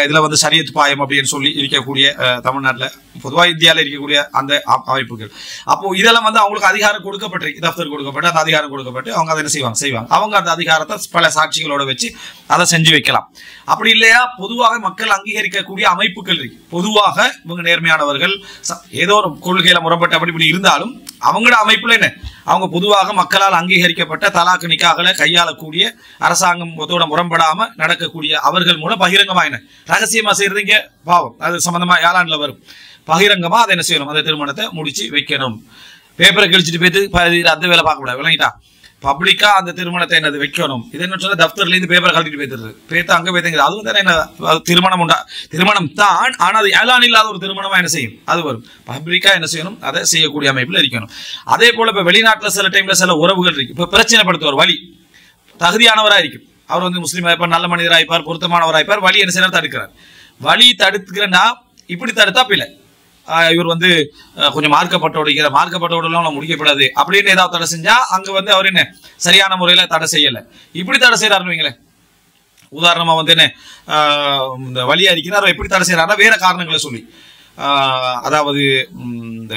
[SPEAKER 1] இதுல வந்து ஷரியத் பாயம் அப்படின்னு சொல்லி இருக்கக்கூடிய தமிழ்நாட்டில் பொதுவாக இந்தியாவில் இருக்கக்கூடிய அந்த அமைப்புகள். அப்போ இதெல்லாம் வந்து அவங்களுக்கு அதிகாரம் கொடுக்கப்பட்டிருக்கு, தஃப்தர் கொடுக்கப்பட்டு அந்த அதிகாரம் கொடுக்கப்பட்டு அவங்க அதை என்ன செய்வாங்க. அவங்க அந்த அதிகாரத்தை பல சாட்சிகளோட வச்சு அதை செஞ்சு வைக்கலாம். அப்படி இல்லையா, பொதுவாக மக்கள் அங்கீகரிக்கக்கூடிய அமைப்புகள் இருக்கு. பொதுவாக இவங்க நேர்மையானவர்கள், ஏதோ ஒரு கொள்கையில முரண்பட்ட அப்படி இப்படி இருந்தாலும் அவங்களோட அமைப்புல என்ன, அவங்க பொதுவாக மக்களால் அங்கீகரிக்கப்பட்ட தலாக்கு நிக்காகளை கையாளக்கூடிய, அரசாங்கத்தோட முரண்படாம நடக்கக்கூடிய அவர்கள் மூலம் பகிரங்கமா என்ன ரகசியமா செய்யறதுங்க பாவம். அது சம்பந்தமா ஏழாண்டுல வரும். பகிரங்கமா அதை என்ன செய்யணும், அந்த திருமணத்தை முடிச்சு வைக்கணும். பேப்பரை கிழிச்சிட்டு போயிட்டு அந்த வேலை பார்க்க கூடாது, விளங்கிட்டா. பப்ளிக்கா அந்த திருமணத்தை என்னது வைக்கணும். இது என்ன சொல்ல, தப்தர்ல இருந்து பேப்பரை கழட்டிட்டு போயிட்டு அங்க போய்த்துங்க. அதுவும் தானே என்ன, திருமணம் தான். ஆனா அது ஏலான் இல்லாத ஒரு திருமணமா என்ன செய்யும், அது வரும். பப்ளிக்கா என்ன செய்யணும், அதை செய்யக்கூடிய அமைப்புல இருக்கணும். அதே போல இப்ப வெளிநாட்டுல சில டைம்ல சில உறவுகள் இருக்கு. இப்ப பிரச்சனைப்படுத்துவார், வழி தகுதியானவராக இருக்கும், அவர் வந்து முஸ்லீம் ஆயிப்பார், நல்ல மனிதராய்ப்பார், பொருத்தமானவராய்ப்பார், வழி என்ன செய்யறாரு, தடுக்கிறார். வழி தடுக்கிறன்னா இப்படி தடுத்தா பிள்ளை, இவர் வந்து கொஞ்சம் மார்க்கப்பட்டோடலாம் முடிக்கப்படாது அப்படின்னு ஏதாவது தடை செஞ்சா அங்க வந்து அவர் என்ன சரியான முறையில தடை செய்யல, இப்படி தடை செய்யறாருன்னு வைங்களேன். உதாரணமா வந்து என்ன, இந்த வழியா இருக்கிறார், எப்படி தடை செய்யறாருன்னா வேற காரணங்களை சொல்லி, அதாவது இந்த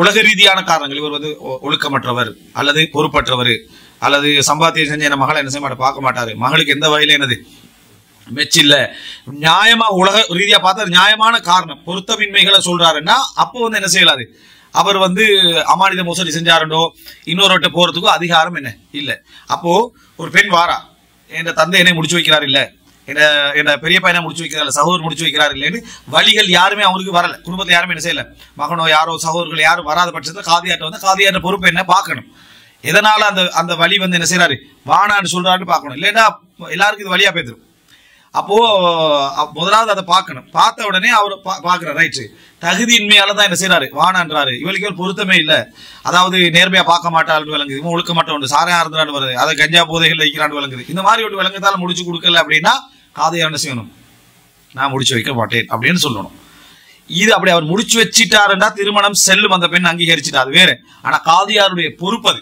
[SPEAKER 1] உலக ரீதியான காரணங்கள், இவர் வந்து ஒழுக்கமற்றவர் அல்லது பொறுப்பற்றவர் அல்லது சம்பாத்தியம் செஞ்ச என் மகளை என்ன செய்ய மாட்டேன் பார்க்க மாட்டாரு, மகளுக்கு எந்த வகையில என்னது மெச்சில்ல, நியாயமா உலக ரீதியா பார்த்தா நியாயமான காரணம் பொருத்தமின்மைகளை சொல்றாருன்னா அப்போ வந்து என்ன செய்யலாது, அவர் வந்து அமானித மோசடி செஞ்சாருண்டோ இன்னொருவட்ட போறதுக்கோ அதிகாரம் என்ன இல்லை. அப்போ ஒரு பெண் வாரா, என் தந்தை என்னை முடிச்சு வைக்கிறார் இல்ல, என்ன பெரிய பையனை முடிச்சு வைக்கிறார், சகோதரர் முடிச்சு வைக்கிறார் இல்லைன்னு வழிகள் யாருமே அவருக்கு வரல, குடும்பத்தில் யாருமே என்ன செய்யல, மகனோ யாரோ சகோதரர்கள் யாரும் வராத பட்சத்தில் காதியாட்ட வந்து காதியாட்ட பொறுப்பு என்ன பார்க்கணும். எதனால அந்த வழி வந்து என்ன செய்யறாரு, வானான்னு சொல்றாருன்னு பார்க்கணும். இல்லைன்னா எல்லாருக்கும் இது வழியா பேத்துரும். அப்போ முதலாவது அதை பார்க்கணும். பார்த்த உடனே அவர் பார்க்கிறார், ரைட்டு தகுதியின்மையால தான் என்ன செய்யறாரு, வானான்றாரு, இவளுக்கு ஒரு பொருத்தமே இல்லை, அதாவது நேர்மையா பார்க்க மாட்டாள்னு விளங்குது, இவன் ஒழுக்க மாட்டோம் உண்டு, சாரையா இருந்தான்னு வருது, அதை கஞ்சா போதைகள் வைக்கிறான்னு விளங்குது. இந்த மாதிரி ஒரு விளங்குதால முடிச்சு கொடுக்கல அப்படின்னா காதையா என்ன செய்யணும், நான் முடிச்சு வைக்க மாட்டேன் அப்படின்னு சொல்லணும். இது அப்படி அவர் முடிச்சு வச்சிட்டாருன்னா திருமணம் செல்லும், அந்த பெண் அங்கீகரிச்சுட்டா அது வேற. ஆனா காதியாருடைய பொறுப்பு அது,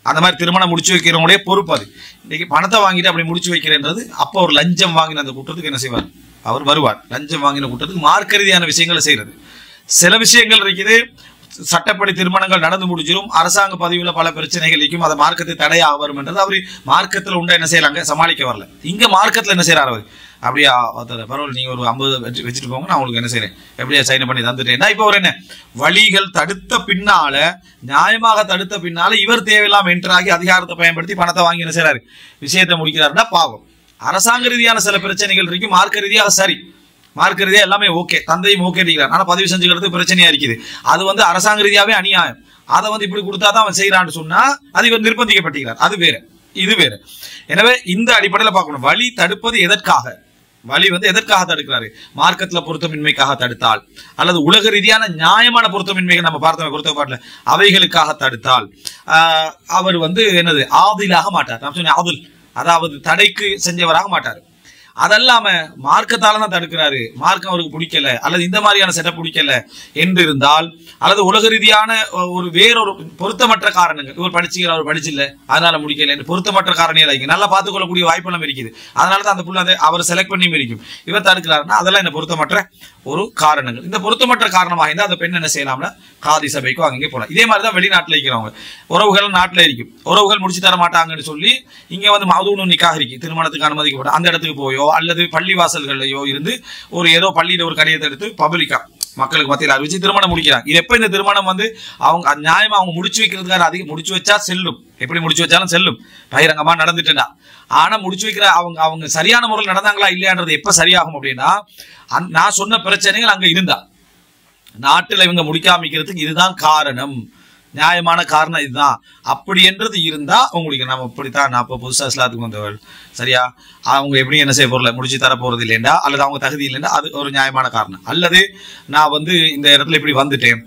[SPEAKER 1] அந்த மாதிரி திருமணம் முடிச்சு வைக்கிறவங்களுடைய பொறுப்பு அது. இன்னைக்கு பணத்தை வாங்கிட்டு அப்படி முடிச்சு வைக்கிறேன்றது, அப்போ ஒரு லஞ்சம் வாங்கின அந்த குற்றத்துக்கு என்ன செய்வார், அவர் வருவார். லஞ்சம் வாங்கின கூட்டத்துக்கு மார்க்க ரீதியான விஷயங்களை செய்யறது. சில விஷயங்கள் இருக்குது, சட்டப்படி திருமணங்கள் நடந்து முடிஞ்சிடும், அரசாங்க பதிவுல பல பிரச்சனைகள் இருக்கும், அதை மார்க்கத்தை தடையாக வரும் என்றது அவரு மார்க்கத்தில் உண்டா என்ன செய்யறாங்க, சமாளிக்க வரல. இங்க மார்க்கத்தில் என்ன செய்யறாரு அவர், அப்படியா பரவாயில்ல நீங்க ஒரு 50 வச்சுட்டு போங்க, நான் உங்களுக்கு என்ன செய்யறேன், எப்படியா சைன் பண்ணி தந்துட்டேன். இப்போ ஒரு என்ன வழிகள் தடுத்த பின்னால, நியாயமாக தடுத்த பின்னால இவர் தேவையில்லாம என்டராகி அதிகாரத்தை பயன்படுத்தி பணத்தை வாங்கி என்ன செய்யறாரு, விஷயத்தை முடிக்கிறாருன்னா பாவம். அரசாங்க ரீதியான சில பிரச்சனைகள் இருக்கு, மார்க்க ரீதியாக சரி, மார்க்க ரீதியா எல்லாமே ஓகே, தந்தையும் ஓகே இருக்கிறார், ஆனா பதிவு செஞ்சுக்கிறது பிரச்சனையா இருக்குது. அது அரசாங்க ரீதியாவே அநியாயம். அதை இப்படி கொடுத்தாதான் அவன் செய்யறான்னு சொன்னா அது இவர் நிர்பந்திக்கப்பட்டிருக்கிறார், அது வேற, இது வேற. எனவே இந்த அடிப்படையில் பார்க்கணும், வழி தடுப்பது எதற்காக, வழி எதற்காக தடுக்கிறாரு, மார்க்கத்துல பொருத்தமின்மைக்காக தடுத்தால், அல்லது உலக ரீதியான நியாயமான பொருத்தமின்மைகள் நம்ம பொருத்தப்பாட்டுல அவைகளுக்காக தடுத்தால் அவர் என்னது ஆதிலாக மாட்டார். நான் சொன்னேன் ஆதில், அதாவது தடைக்கு செஞ்சவராக மாட்டார். அதல்லாம மார்க்கத்தால தான் தடுக்கிறாரு, மார்க்கம் அவருக்கு பிடிக்கல, அல்லது இந்த மாதிரியான செட்டப் பிடிக்கல என்று இருந்தால், அல்லது உலக ரீதியான ஒரு வேறொரு பொருத்தமற்ற காரணங்கள், இவர் படிச்சுக்கிறார் அவர் படிச்சில்ல அதனால முடிக்கல என்று பொருத்தமற்ற காரணிகள் இருக்கு, நல்லா பார்த்துக்கொள்ளக்கூடிய வாய்ப்பெல்லாம் இருக்குது, அதனாலதான் அந்த புள்ள அவர் செலக்ட் பண்ணியும் இருக்கும், இவர் தடுக்கிறாருன்னா அதெல்லாம் என்ன பொருத்தமற்ற ஒரு காரணங்கள். இந்த பொருத்தமற்ற காரணமாக இருந்தால் அந்த பெண் என்ன செய்யலாம்னா காதி சபைக்கும் அங்கே போகலாம். இதே மாதிரிதான் வெளிநாட்டில் இருக்கிறவங்க உறவுகள் நாட்டில் இருக்கும், உறவுகள் முடிச்சு தர மாட்டாங்கன்னு சொல்லி இங்க மதுன்னு நிக்காக இருக்கு, திருமணத்துக்கு அனுமதிக்கப்பட்ட அந்த இடத்துக்கு போயோ அல்லது பள்ளி வாசல்கள்லையோ இருந்து ஒரு ஏதோ பள்ளியில ஒரு கடிதத்தை எடுத்து பப்ளிக்கா மக்களுக்கு மத்தியில் அறிவிச்சு திருமணம் முடிக்கிறாங்க. இது எப்ப இந்த திருமணம் அவங்க நியாயமா அவங்க முடிச்சு வைக்கிறதுக்காக அதிகம் முடிச்சு வச்சா செல்லும், எப்படி முடிச்சு வச்சாலும் செல்லும், பகிரங்கமா நடந்துட்டுனா. ஆனா முடிச்சு வைக்கிற அவங்க சரியான முறையில் நடந்தாங்களா இல்லையான்றது எப்ப சரியாகும் அப்படின்னா, நான் சொன்ன பிரச்சனைகள் அங்க இருந்தா நாட்டில் இவங்க முடிக்காமிக்கிறதுக்கு இதுதான் காரணம், நியாயமான காரணம் இதுதான் அப்படி என்றது இருந்தா உங்களுக்கு நம்ம இப்படித்தான், நான் இப்போ புதுசா இஸ்லாத்துக்கு வந்தவள் சரியா, அவங்க எப்படி என்ன செய்ய போறல முடிச்சு தர போறது இல்லைண்டா, அல்லது அவங்க தகுதி இல்லைண்டா அது ஒரு நியாயமான காரணம். அல்லது நான் இந்த இடத்துல இப்படி வந்துட்டேன்,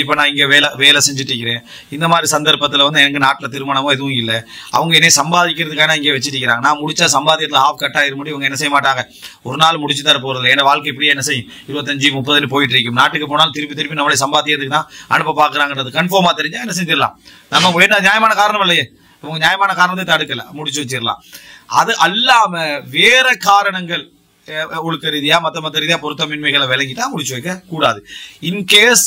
[SPEAKER 1] இப்ப நான் இங்க வேலை செஞ்சுட்டு இருக்கிறேன், இந்த மாதிரி சந்தர்ப்பத்துல எங்க நாட்டுல திருமணமோ எதுவும் இல்லை, அவங்க என்னை சம்பாதிக்கிறதுக்கான இங்கே வச்சுட்டு இருக்கிறாங்க, நான் முடிச்சா சம்பாதியத்துல ஆஃப் கட் ஆயிரும் முடியும், இவங்க என்ன செய்ய மாட்டாங்க, ஒரு நாள் முடிச்சு தர போறது இல்லை, ஏன்னா வாழ்க்கை இப்படியே என்ன செய்யும் 25-30 போயிட்டு இருக்கும், நாட்டுக்கு போனாலும் திருப்பி நம்மளே சம்பாதியத்துக்கு தான் அனுப்ப பாக்குறாங்கிறது கன்ஃபார்மா தெரிஞ்சா என்ன செஞ்சிடலாம், நம்ம நியாயமான காரணம் இல்லையே, இவங்க நியாயமான காரணத்தை தடுக்கல முடிச்சு வச்சிடலாம். அது அல்லாம வேற காரணங்கள் ஒழுக்க ரீதியா மத்த ரீதியா பொருத்தமின்மைகளை விளங்கிட்டா முடிச்சு வைக்க கூடாது. இன்கேஸ்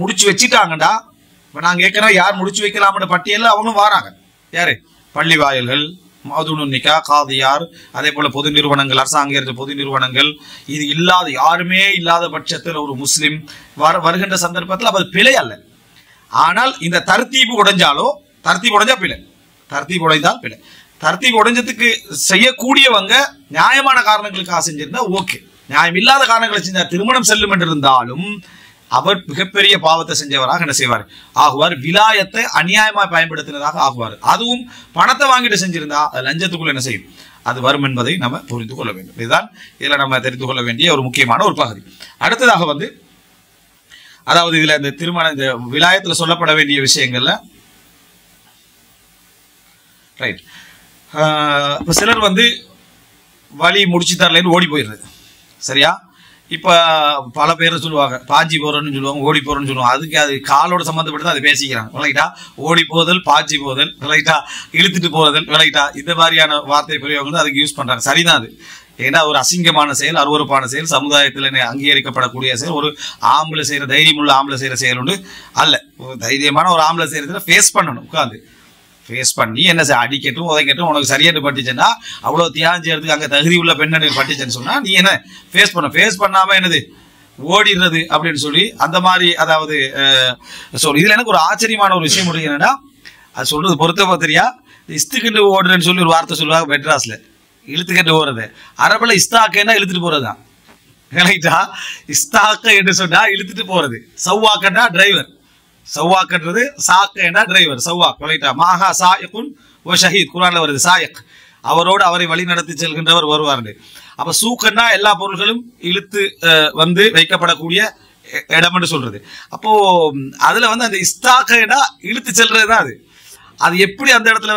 [SPEAKER 1] முடிச்சு வச்சுட்டாங்கடா, இப்ப நாங்க ஏற்கனவே யார் முடிச்சு வைக்கலாம்ன்ற பட்டியல அவங்களும் வராங்க, யாரு பள்ளி வாயில்கள், மதுனுன்னிக்கா, காதியார், அதே போல பொது நிறுவனங்கள், அரசாங்க பொது நிறுவனங்கள், இது இல்லாத யாருமே இல்லாத பட்சத்தில் ஒரு முஸ்லிம் வருகின்ற சந்தர்ப்பத்தில் அது பிழை அல்ல. ஆனால் இந்த தர்த்தீபு உடைஞ்சாலோ, தர்த்தீபு உடைஞ்சா பிழை, தர்த்தீபு உடைந்தால் பிழை. தர்த்தீபு உடைஞ்சதுக்கு செய்யக்கூடியவங்க நியாயமான காரணங்களுக்காக செஞ்சிருந்தா ஓகே, நியாயம் இல்லாத காரணங்களை செஞ்சா திருமணம் செல்லும் என்று இருந்தாலும் அவர் மிகப்பெரிய பாவத்தை செஞ்சவராக என்ன செய்வார் ஆகுவார், விலாயத்தை அநியாயமாய் பயன்படுத்தினதாக ஆகுவார். அதுவும் பணத்தை வாங்கிட்டு செஞ்சிருந்தா லஞ்சத்துக்குள்ள என்ன செய்யும், அது வரும் என்பதை நம்ம புரிந்து கொள்ள வேண்டும். இதுதான் இதுல நம்ம தெரிந்து கொள்ள வேண்டிய ஒரு முக்கியமான ஒரு பகுதி. அடுத்ததாக அதாவது இதுல இந்த திருமண இந்த விலாயத்துல சொல்லப்பட வேண்டிய விஷயங்கள்ல ரைட், இப்ப சிலர் வழி முடிச்சு தரலன்னு ஓடி போயிடுறது சரியா. இப்ப பல பேர் சொல்லுவாங்க பாஜி போறோம்னு சொல்லுவாங்க, ஓடி போறோம்னு சொல்லுவாங்க, அதுக்கு அது காலோட சம்பந்தப்பட்டு அதை பேசிக்கிறாங்க விளையிட்டா, ஓடி போதல், பாஜி போதல் விளையிட்டா, இழுத்துட்டு போதல் விளையிட்டா, இந்த மாதிரியான வார்த்தை பிரயோகம் அதுக்கு யூஸ் பண்றாங்க. சரிதான் அது, ஏன்னா ஒரு அசிங்கமான செயல், அருவறுப்பான செயல், சமுதாயத்தில் அங்கீகரிக்கப்படக்கூடிய செயல், ஒரு ஆம்பளை செய்யற தைரியமுள்ள ஆம்பளை செய்யற செயல் உண்டு அல்ல. தைரியமான ஒரு ஆம்பளை செய்யறதுல ஃபேஸ் பண்ணணும், உட்காந்து ஃபேஸ் பண்ணி என்ன அடிக்கட்டும் உதைக்கட்டும், உனக்கு சரியானு பட்டுச்சுன்னா அவ்வளவு தியாகம் செய்யறதுக்கு அங்க தகுதி உள்ள பெண்ணு பட்டுச்சுன்னு சொன்னா நீ என்ன ஃபேஸ் பண்ண, ஃபேஸ் பண்ணாம என்னது ஓடிடுறது அப்படின்னு சொல்லி அந்த மாதிரி. அதாவது இதுல எனக்கு ஒரு ஆச்சரியமான ஒரு விஷயம் முடியும் என்னன்னா, அது சொல்றது பொறுத்த பத்திரியா இஸ்துக்கிட்டு ஓடுறேன்னு சொல்லி ஒரு வார்த்தை சொல்லுவாங்க மெட்ராஸ்ல, இழுத்துக்கிட்டு ஓடுறது. அரபுல இஸ்தாக்கன்னா இழுத்துட்டு போறதுதான் ரைட்டா, இஸ்தாக்க என்று சொன்னா இழுத்துட்டு போறது, சவ்வாக்கன்னா டிரைவர், சவ்வாக்ன்றது சாக்கேண்டா டிரைவர், சவ்வாக் ரைட்டா, மாஹா சாயக்குன் ஓ ஷஹீத் குர்ஆன்ல வருது, சாயக் அவரோடு அவரை வழி நடத்தி செல்கின்றவர் வருவார். அப்ப சூக்கன்னா எல்லா பொருள்களும் இழுத்து வைக்கப்படக்கூடிய இடம் என்று சொல்றது. அப்போ அதுல அந்த இஸ்தாக்கேண்டா இழுத்து செல்றதுதான் அது. அது எப்படி அந்த இடத்துல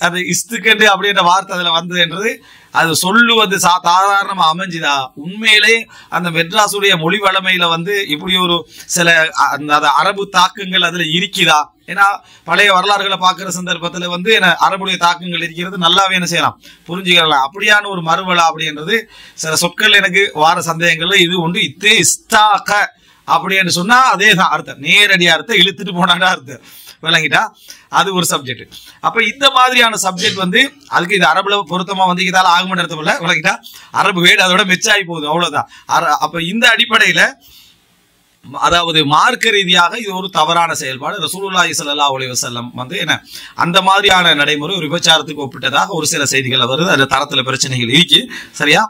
[SPEAKER 1] அது இஸ்துக்கண்டு அப்படின்ற வார்த்தை அதுல வந்ததுன்றது அது சொல்லுவது சாதாரணமா அமைஞ்சுதா, உண்மையிலே அந்த மெட்ராஸுடைய மொழி வளமையில இப்படி ஒரு சில அரபு தாக்கங்கள் அதுல இருக்குதா ஏன்னா பழைய வரலாறுகளை பார்க்குற சந்தர்ப்பத்தில் வந்து என்ன அரபுடைய தாக்கங்கள் இருக்கிறது நல்லாவே என்ன செய்யலாம் புரிஞ்சுக்கலாம். அப்படியான ஒரு மறுவலா அப்படின்றது சில சொற்கள் எனக்கு வார சந்தேகங்கள்ல இது ஒன்று. இத்தே இஸ்தாக்க அப்படின்னு சொன்னா அதே தான் அர்த்தம், நேரடி அர்த்தம், இழுத்துட்டு போனாடா அர்த்தம், விளங்கிட்டா? அது ஒரு சப்ஜெக்ட். அப்ப இந்த மாதிரியான சப்ஜெக்ட் வந்து அதுக்கு இது அரபுல பொருத்தமா வந்து இதால ஆகுமென்ற அர்த்தம் இல்லை, விளங்கிட்டா? அரபு வேடு அதோட மெச்சாகி போகுது, அவ்வளவுதான். அப்ப இந்த அடிப்படையில அதாவது மார்க்க ரீதியாக இது ஒரு தவறான செயல்பாடு. ரசூலுல்லாஹி ஸல்லல்லாஹு அலைஹி வஸல்லம் வந்து என்ன அந்த மாதிரியான நடைமுறை ஒரு விபச்சாரத்துக்கு ஒப்பிட்டதாக ஒரு சில செய்திகள் வருது. அந்த தரத்துல பிரச்சனைகள் இருக்கு, சரியா?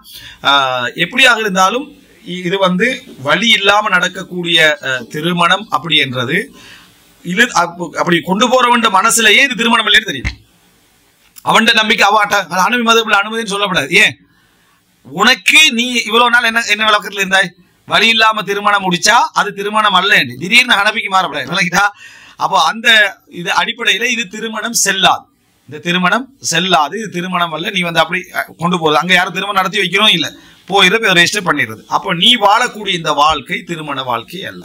[SPEAKER 1] எப்படியாக இருந்தாலும் இது வந்து வழி இல்லாம நடக்கக்கூடிய திருமணம் அப்படி என்றது இது அப்படி கொண்டு போறவன் மனசுலயே இது திருமணம் இல்லைன்னு தெரியும். அவன் நம்பிக்கை அவாட்ட அனுமதி மதப்புல அனுமதின்னு சொல்லப்படாது. ஏன் உனக்கு நீ இவ்வளவு நாள் என்ன என்ன விளக்கத்துல இருந்தாய்? வழி இல்லாம திருமணம் முடிச்சா அது திருமணம் அல்ல, திடீர்னு ஹனபிக்கு மாறப்படாது, விளக்கிட்டா? அப்போ அந்த இது அடிப்படையில இது திருமணம் செல்லாது, இந்த திருமணம் செல்லாது, இது திருமணம் அல்ல. நீ வந்து அப்படி கொண்டு போறது, அங்க யாரும் திருமணம் நடத்தி வைக்கிறோம் இல்ல, போயிடுறது ரெஜிஸ்டர் பண்ணிடுறது. அப்போ நீ வாழக்கூடிய இந்த வாழ்க்கை திருமண வாழ்க்கை அல்ல.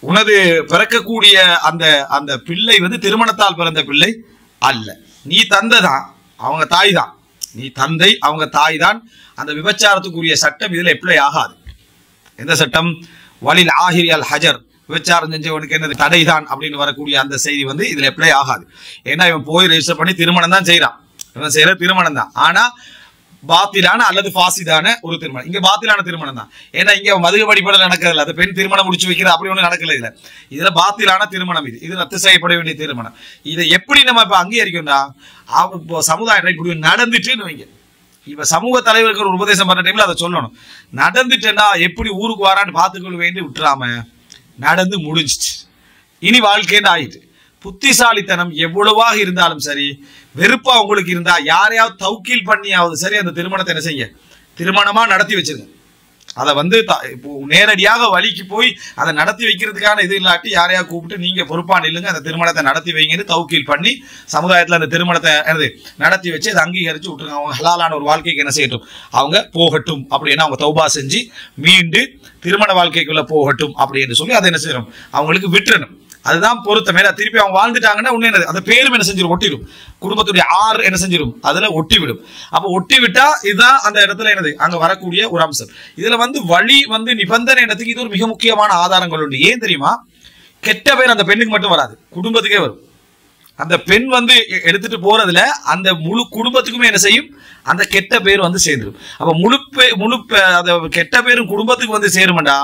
[SPEAKER 1] உனது பிறக்கக்கூடிய அந்த அந்த பிள்ளை வந்து திருமணத்தால் பிறந்த பிள்ளை அல்ல. நீ தந்தை தான், அவங்க தாய் தான். நீ தந்தை, அவங்க தாய் தான். அந்த விபச்சாரத்துக்குரிய சட்டம் இதுல அப்ளை ஆகாது. எந்த சட்டம்? வலில் ஆஹிரி அல் ஹஜர், விபச்சாரம் செஞ்சவனுக்கு என்னது தடைதான் அப்படின்னு வரக்கூடிய அந்த செய்தி வந்து இதுல அப்ளை ஆகாது. ஏன்னா இவன் போய் ரெஜிஸ்டர் பண்ணி திருமணம் தான் செய்யறான், இவன் செய்யற திருமணம் தான். ஆனா பாத்திலான அல்லது பாசிதான ஒரு திருமணம். இங்க பாத்திலான திருமணம் தான். ஏன்னா இங்க மதுக அடிப்படையில் நடக்கிறதில்ல, அந்த பெண் திருமணம் முடிச்சு வைக்கிறது அப்படி ஒண்ணு நடக்கல. இதுல பாத்திலான திருமணம், இது ரத்து செய்யப்பட வேண்டிய திருமணம். இதை எப்படி நம்ம இப்ப அங்கீகரிக்கணும்னா சமுதாயம் இப்படி நடந்துட்டுன்னு வைங்க. இப்ப சமூக தலைவருக்கு ஒரு உபதேசம் பண்ண டைம்ல அதை சொல்லணும். நடந்துட்டேன்னா எப்படி ஊருக்கு வரான்னு பார்த்துக்கொள்ள வேண்டி விட்டுறாம நடந்து முடிஞ்சிச்சு, இனி வாழ்க்கைன்னு ஆயிட்டு. புத்திசாலித்தனம் எவ்வளவாக இருந்தாலும் சரி, வெறுப்பா உங்களுக்கு இருந்தா யாரையாவது தௌக்கீல் பண்ணியாவது சரி அந்த திருமணத்தை என்ன செய்ய, திருமணமா நடத்தி வச்சிருங்க. அதை வந்து நேரடியாக வழிக்கு போய் அதை நடத்தி வைக்கிறதுக்கான இது இல்லாட்டி யாரையா கூப்பிட்டு நீங்க பொறுப்பா நில்லுங்க, அந்த திருமணத்தை நடத்தி வைங்கன்னு தௌக்கீல் பண்ணி சமுதாயத்துல அந்த திருமணத்தை நடத்தி வச்சு அதை அங்கீகரிச்சு விட்டுருங்க. அவங்க ஹலாலான ஒரு வாழ்க்கைக்கு என்ன செய்யட்டும், அவங்க போகட்டும் அப்படின்னு அவங்க தௌபா செஞ்சு மீண்டு திருமண வாழ்க்கைக்குள்ள போகட்டும் அப்படின்னு சொல்லி அதை என்ன செய்யணும், அவங்களுக்கு விட்டுறணும். அதுதான் பொறுத்த மேல. திருப்பி அவங்க வாழ்ந்துட்டாங்கன்னா உடனே அந்த பேரும் என்ன செஞ்சிடும், ஒட்டிடும். குடும்பத்துடைய ஆறு என்ன செஞ்சிடும், அதுல ஒட்டி விடும். அப்ப ஒட்டி விட்டா இதுதான் அந்த இடத்துல என்னது அங்க வரக்கூடிய ஒரு அம்சம். இதுல வந்து வழி வந்து நிபந்தனை என்னத்துக்கு இது ஒரு மிக முக்கியமான ஆதாரங்கள் உண்டு. ஏன் தெரியுமா? கெட்ட பேர் அந்த பெண்ணுக்கு மட்டும் வராது, குடும்பத்துக்கே வரும். அந்த பெண் வந்து எடுத்துட்டு போறதுல அந்த முழு குடும்பத்துக்குமே என்ன செய்யும், அந்த கெட்ட பேர் வந்து சேர்ந்துடும். அப்ப முழு கெட்ட பேரும் குடும்பத்துக்கு வந்து சேருமாண்டா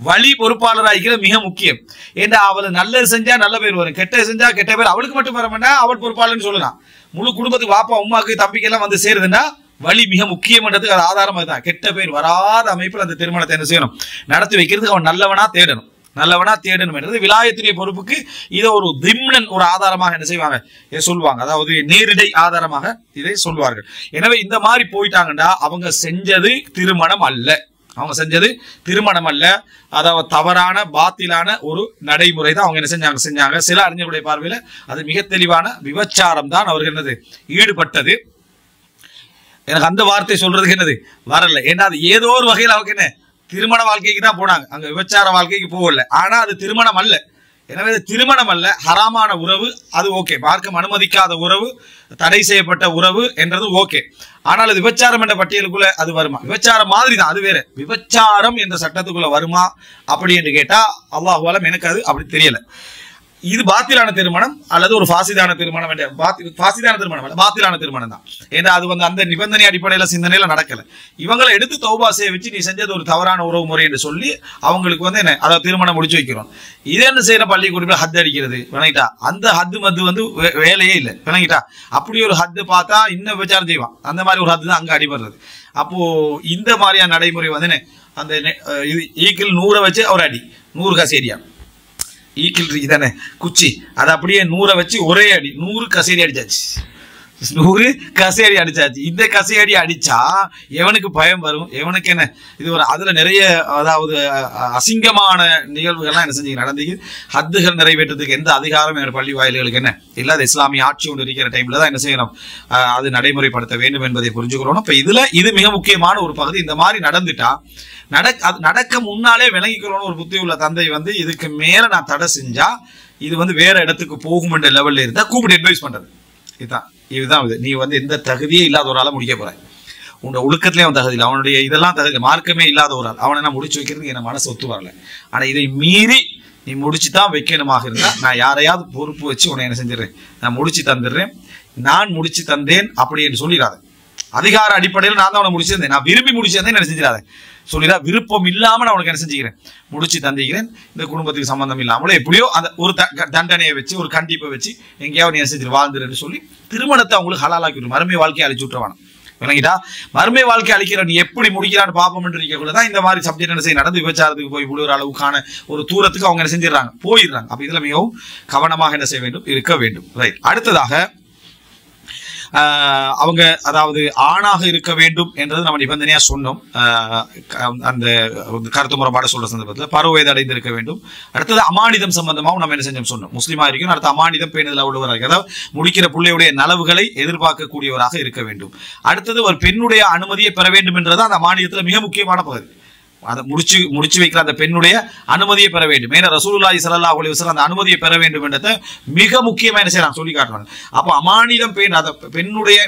[SPEAKER 1] வழி பொறுப்பாளராக மிக முக்கியம். ஏன்னா அவளை நல்லது செஞ்சா நல்ல பேர் வரும், கெட்ட செஞ்சா கெட்ட பேர் அவளுக்கு மட்டும் வர வேண்டாம், அவள் பொறுப்பாளர்னு சொல்லலாம். முழு குடும்பத்துக்கு வாப்பா உமாக்கு தம்பிக்கு எல்லாம் வந்து சேருதுன்னா வழி மிக முக்கியம்ன்றதுக்கு அது ஆதாரமாக தான். கெட்ட பேர் வராத அமைப்பில் அந்த திருமணத்தை என்ன செய்யணும், நடத்தி வைக்கிறதுக்கு அவன் நல்லவனா தேடணும், நல்லவனா தேடணும் என்றது விலாயத்துடைய பொறுப்புக்கு இதை ஒரு திம்னன் ஒரு ஆதாரமாக என்ன செய்வாங்க சொல்லுவாங்க. அதாவது நேரிடை ஆதாரமாக இதை சொல்வார்கள். எனவே இந்த மாதிரி போயிட்டாங்கன்னா அவங்க செஞ்சது திருமணம் அல்ல, அவங்க செஞ்சது திருமணம் அல்ல. அதாவது தவறான பாத்திலான ஒரு நடைமுறை தான் அவங்க என்ன செஞ்சாங்க. சில அறிஞர்களுடைய பார்வையில அது மிக தெளிவான விபச்சாரம் தான் அவர்கள் என்னது ஈடுபட்டது. எனக்கு அந்த வார்த்தை சொல்றதுக்கு என்னது வரல. ஏன்னா அது ஏதோ ஒரு வகையில் அவங்க என்ன திருமண வாழ்க்கைக்கு தான் போனாங்க, அங்க விபச்சார வாழ்க்கைக்கு போகல. ஆனா அது திருமணம் அல்ல. எனவே திருமணம் அல்ல, ஹராமான உறவு, அது ஓகே. மார்க்கம் அனுமதிக்காத உறவு, தடை செய்யப்பட்ட உறவு என்றது ஓகே. ஆனால் அது விபச்சாரம் என்ற பட்டியலுக்குள்ள அது வருமா? விபச்சாரம் மாதிரி தான், அது வேற. விபச்சாரம் என்ற சட்டத்துக்குள்ள வருமா அப்படி என்று கேட்டா அல்லாஹ் அலம் எனக்கு அது அப்படி தெரியல. இது பாத்திலான திருமணம் அல்லது ஒரு பாசிதான திருமணம் என்ற பாசிதான திருமணம் அல்ல, பாத்திலான திருமணம் தான். ஏன்னா அது வந்து அந்த நிபந்தனை அடிப்படையில சிந்தனையில நடக்கல. இவங்களை எடுத்து தௌபா செய்ய வச்சு நீ செஞ்சது ஒரு தவறான உறவு முறை என்று சொல்லி அவங்களுக்கு வந்து என்ன அதாவது திருமணம் முடிச்சு வைக்கிறோம். இதை என்ன செய்யற பள்ளிக்கூடத்துல ஹத்து அடிக்கிறது விளங்கிட்டா, அந்த ஹத்து மத்து வந்து வேலையே இல்லை விளங்கிட்டா. அப்படி ஒரு ஹத்து பார்த்தா இன்னும் விபச்சாரம் செய்வான், அந்த மாதிரி ஒரு ஹத்து தான் அங்க அடிபடுறது. அப்போ இந்த மாதிரியான நடைமுறை வந்து அந்த ஈக்கில் 100 வச்சு ஒரு அடி 100 கசேரியா ஈக்கில் தானே குச்சி, அதை அப்படியே 100 வச்சு ஒரே அடி 100 கசேரி அடிச்சாச்சு. 100 கசையடி அடிச்சாச்சு. இந்த கசையடி அடிச்சா எவனுக்கு பயம் வரும்? எவனுக்கு என்ன இது ஒரு அதுல நிறைய அதாவது அசிங்கமான நிகழ்வுகள்லாம் என்ன செஞ்சு நடந்து ஹத்துகள் நிறைவேற்றதுக்கு எந்த அதிகாரம் எங்கள் பள்ளி வாயில்களுக்கு என்ன இல்லாத இஸ்லாமிய ஆட்சி ஒன்று இருக்கிற டைம்ல தான் என்ன செய்யணும், அது நடைமுறைப்படுத்த வேண்டும் என்பதை புரிஞ்சுக்கிறோம். இப்ப இதுல இது மிக முக்கியமான ஒரு பகுதி. இந்த மாதிரி நடந்துட்டா நடக்க முன்னாலே விளங்கிக்கிறோன்னு ஒரு புத்தி உள்ள தந்தை வந்து இதுக்கு மேல நான் தடை செஞ்சா இது வந்து வேற இடத்துக்கு போகும் என்ற லெவல்ல இருந்தா கூப்பிட்டு அட்வைஸ் பண்றது. இதுதான் இது. நீ வந்து எந்த தகுதியே இல்லாத ஒரு ஆளை முடிக்க போற, உன்னோட ஒழுக்கத்திலே அவன் தகுதி இல்லை, அவனுடைய இதெல்லாம் தகுதி மார்க்கமே இல்லாத ஒரு ஆள், அவனை நான் முடிச்சு வைக்கிறதுக்கு என் மனசு ஒத்து வரல. ஆனா இதை மீறி நீ முடிச்சுதான் வைக்கணுமாக இருந்தா நான் யாரையாவது பொறுப்பு வச்சு உன்னை என்ன செஞ்சிடறேன், நான் முடிச்சு தந்துடுறேன், நான் முடிச்சு தந்தேன் அப்படி என்று சொல்லிடாத. அதிகார அடிப்படையில் நான் தான் அவனை முடிச்சிருந்தேன், நான் விரும்பி முடிச்சிருந்தேன் என்ன செஞ்சிடாத சொல்லிடா. விருப்பம் இல்லாம நான் உனக்கு என்ன செஞ்சுக்கிறேன், முடிச்சு தந்திக்கிறேன். இந்த குடும்பத்துக்கு சம்பந்தம் இல்லாமல எப்படியோ அந்த ஒரு தண்டனையை வச்சு ஒரு கண்டிப்பை வச்சு எங்கேயாவது நீ என்ன செஞ்சு வாழ்ந்துருன்னு சொல்லி திருமணத்தை அவங்களுக்கு ஹலாலாக்கி விடும். மறுமை வாழ்க்கையை அழிச்சு விட்டுருவாங்க. விளங்கிட்டா? மறுமை வாழ்க்கை அழிக்கிற நீ எப்படி முடிக்கிறான்னு பாப்போம் என்று இருக்கக்குள்ளதான் இந்த மாதிரி சப்ஜெக்ட் என்ன செய்ய நடந்து விபச்சாரத்துக்கு போய் விழுகிற அளவுக்கான ஒரு தூரத்துக்கு அவங்க என்ன செஞ்சிடறாங்க, போயிடுறாங்க. அப்ப இதுல மிகவும் கவனமாக என்ன செய்ய வேண்டும், இருக்க வேண்டும். ரைட். அடுத்ததாக அவங்க அதாவது ஆணாக இருக்க வேண்டும் என்றது நம்ம நிபந்தனையா சொன்னோம். அந்த கருத்து முறைப்பாடு சொல்ற சந்தர்ப்பத்தில் பருவ வயது அடைந்து இருக்க வேண்டும். அடுத்தது அமானிதம் சம்பந்தமாகவும் நம்ம என்ன செஞ்சோம் சொன்னோம், முஸ்லீமா இருக்கணும். அடுத்த அமானிதம் பேணுதல் உள்ளவராக, அதாவது முடிக்கிற பிள்ளையுடைய நலவுகளை எதிர்பார்க்கக்கூடியவராக இருக்க வேண்டும். அடுத்தது ஒரு பெண்ணுடைய அனுமதியை பெற வேண்டும் என்றது அந்த அமானிதத்துல மிக முக்கியமான பகுதி. அதை முடிச்சு வைக்கிற அந்த பெண்ணுடைய அனுமதியை பெற வேண்டும். ஏன்னா ரசூலுல்லாஹி ஸல்லல்லாஹு அலைஹி வஸல்லம் அந்த அனுமதியை பெற வேண்டும் என்றதை மிக முக்கியமா என்ன செய்யலாம் சொல்லி காட்டுறாங்க. அப்போ அமானிதம் பெண், அந்த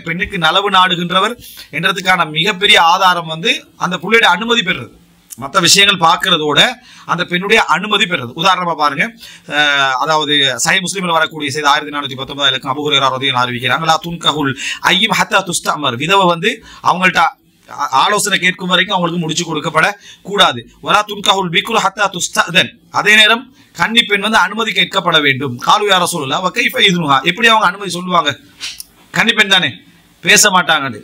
[SPEAKER 1] பெண்ணுக்கு நலவு நாடுகின்றவர் என்றதுக்கான மிகப்பெரிய ஆதாரம் வந்து அந்த பிள்ளையுடைய அனுமதி பெறுறது. மற்ற விஷயங்கள் பார்க்கறதோட அந்த பெண்ணுடைய அனுமதி பெறுறது. உதாரணமா பாருங்க, அதாவது சஹீஹ் முஸ்லிம்ல வரக்கூடிய செய்தி 1419 இலக்கம் அபூ ஹுரைரா ரலியல்லாஹு அன்ஹு அறிவிக்கிறாங்க, லா துன்கஹுல் ஐயம் ஹத்தா துஸ்தமர். விதவை வந்து அவங்கள்ட்ட ஆலோசனை கேட்கும் வரைக்கும் அவங்களுக்கு முடிச்சு கொடுக்கப்பட கூடாது. வலா துன்கஹுல் பிக்ரு ஹத்தா துஸ்தஅதன். அதே நேரம் கன்னி பெண் வந்து அனுமதி கேட்கப்பட வேண்டும். காலு யா ரசூலுல்லாஹ் வ கைஃப இத்னுஹா. எப்படி அவங்க அனுமதி சொல்லுவாங்க, கன்னி பெண் தானே பேச மாட்டாங்க.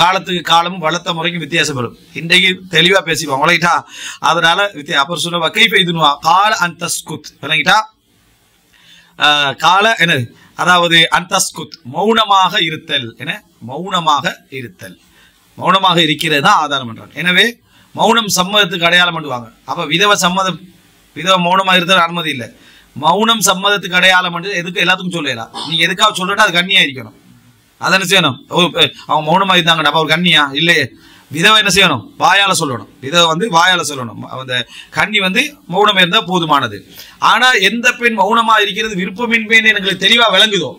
[SPEAKER 1] காலத்துக்கு காலமும் வளர்த்த முறைக்கும் வித்தியாசம் வரும். இன்றைக்கு தெளிவா பேசிடுவாங்க விளங்கிட்டா. அதனால அப்புறம் சொல்ல கைஃப இத்னுஹா கால அன்தஸ்குத். விளங்கிட்டா? கால என்னது, அதாவது அன்தஸ்குத் மௌனமாக இருத்தல். என்ன மௌனமாக இருத்தல், மௌனமாக இருக்கிறது தான் ஆதாரம் என்றார். எனவே மௌனம் சம்மதத்துக்கு அடையாளம் பண்ணுவாங்க. அப்ப விதவ மௌனமாக இருத்தல் அனுமதி இல்லை. மௌனம் சம்மதத்துக்கு அடையாளம் என்று எதுக்கு எல்லாத்துக்கும் சொல்லலாம். நீங்க எதுக்காக சொல்றா அது கண்ணியா இருக்கணும். அதை என்ன செய்யணும், அவங்க மௌனமா இருந்தாங்க அப்ப ஒரு கண்ணியா இல்லையே. விதவை என்ன செய்யணும், வாயால சொல்லணும். விதவை வந்து வாயால சொல்லணும். அந்த கண்ணி வந்து மௌனம் இருந்தா போதுமானது. ஆனா எந்த பெண் மௌனமா இருக்கிறது விருப்பமின்மை எங்களுக்கு தெளிவா விளங்குதோ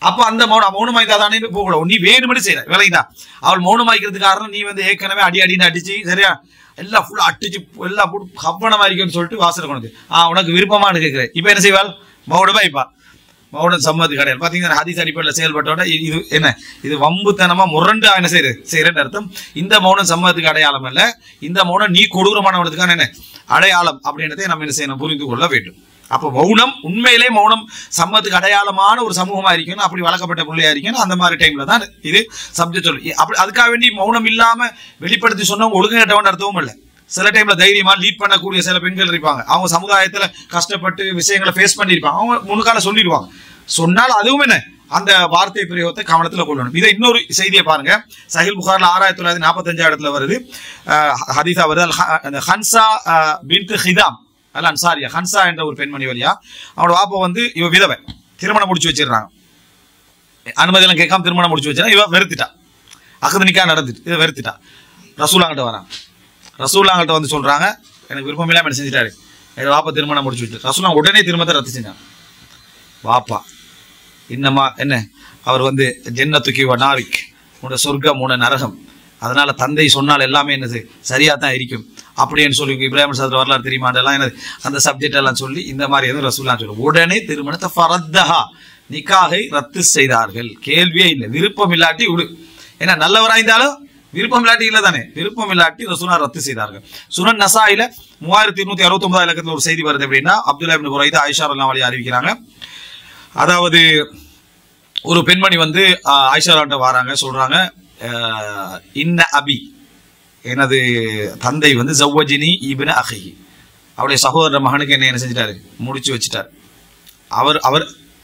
[SPEAKER 1] அப்ப அந்த மௌனமாய்த்தாதானே போகக்கூடாது. நீ வேணுமனு செய்யற விளங்கிட்டா. அவள் மௌனமாய்க்கிறதுக்கு காரணம் நீ வந்து ஏற்கனவே அடின்னு அடிச்சு சரியா எல்லாம் ஃபுல்லா அடிச்சு எல்லாம் போட்டு கவனமா இருக்குன்னு சொல்லிட்டு வாசனை கொண்டு உனக்கு விருப்பமானு கேட்கிறேன். இப்ப என்ன செய்வாள், மௌனமா இப்பா மௌனம் சம்மதி கிடையாது. பாத்தீங்கன்னா ஹதீஸ் அடிப்படையில் செயல்பட்டோட இது என்ன, இது வம்புத்தனமா முரண்டு என்ன செய்யறேன்னு அர்த்தம். இந்த மௌனம் சம்மதத்துக்கு அடையாளம் அல்ல, இந்த மௌனம் நீ கொடூரமானவனுக்கான என்ன அடையாளம் அப்படின்றதை நம்ம என்ன செய்யணும், புரிந்து கொள்ள வேண்டும். அப்போ மௌனம் உண்மையிலே மௌனம் சம்மத்துக்கு அடையாளமான ஒரு சமூகமா இருக்கணும். அப்படி வளர்க்கப்பட்ட பிள்ளையா இருக்கணும். அந்த மாதிரி டைம்ல தான் இது சப்ஜெக்ட் சொல்லு. அப்படி அதுக்காக வேண்டி மௌனம் இல்லாம வெளிப்படுத்தி சொன்னவங்க ஒழுங்கு கேட்டவன் அர்த்தமும் இல்லை. சில டைம்ல தைரியமா லீட் பண்ணக்கூடிய சில பெண்கள் இருப்பாங்க. அவங்க சமுதாயத்துல கஷ்டப்பட்டு விஷயங்களை ஃபேஸ் பண்ணிருப்பாங்க. அவங்க முன்னுக்கால சொல்லிடுவாங்க. சொன்னால் அதுவும் என்ன, அந்த வார்த்தை பிரயோகத்தை கவனத்துல கொள்ளணும். இதை இன்னொரு செய்தியை பாருங்க, சஹீஹ் புகார்ல 6945 வருது. ஹதீஸா வருது, அந்த ஹன்சா பின்த் ஹிதாம் அல் அன்சாரியா, ஹன்சா என்ற ஒரு பெண்மணி வழியா அவனோட வாப்பா வந்து இவ விதவை, திருமணம் முடிச்சு வச்சிருக்காங்க. அனுமதி எல்லாம் கேட்காம திருமணம் முடிச்சு வச்சிருக்கா. இவ வெறுத்துட்டா, அகது நிக்கா நடந்துட்டு இதை வெறுத்துட்டா. ரசூலாங்கிட்ட வரான். ரசூலாங்கிட்ட வந்து சொல்றாங்க, எனக்கு விருப்பம் இல்லாம என்ன செஞ்சுட்டாரு, எங்க வாப்பா திருமணம் முடிச்சு வச்சு. ரசூலா உடனே திருமணத்தை ரத்து செஞ்சாங்க. வாப்பா இன்னமா என்ன, அவர் வந்து ஜன்னத்துக்கு நாரிக், உன்னோட சொர்க்கம் உன நரகம், அதனால தந்தை சொன்னால் எல்லாமே என்னது சரியா தான் இருக்கும் அப்படின்னு சொல்லி இப்ராஹிம் சாதர் வரலாறு தெரியுமா எல்லாம் என்னது அந்த சப்ஜெக்ட் எல்லாம் சொல்லி இந்த மாதிரி எதுவும் ரசூலா சொல்லுவோம். உடனே திருமணத்தை ஃபரத்தஹா நிக்காகை ரத்து செய்தார்கள். கேள்வியே இல்லை. விருப்பம் இல்லாட்டி விடு, ஏன்னா நல்லவராயிருந்தாலும் விருப்பம் இல்லாட்டி இல்லை தானே, விருப்பம் இல்லாட்டி ரசூலா ரத்து செய்தார்கள். சுனன் நசாயில 3269 இலக்கத்தில் ஒரு செய்தி வருது. அப்படின்னா அப்துல்லா இப்னு புரைதா ஆயிஷா ரலியல்லாஹு அன்ஹா அறிவிக்கிறாங்க. அதாவது ஒரு பெண்மணி வந்து ஆயிஷா ரலியல்லாஹு வராங்க, சொல்றாங்க, இன்ன அபி, எனது தந்தை வந்து ஜவ்வஜினி இப்ன அஹி, அவருடைய சகோதர மகனுக்கு என்ன செஞ்சிட்டாரு, முடிச்சு வச்சுட்டார்.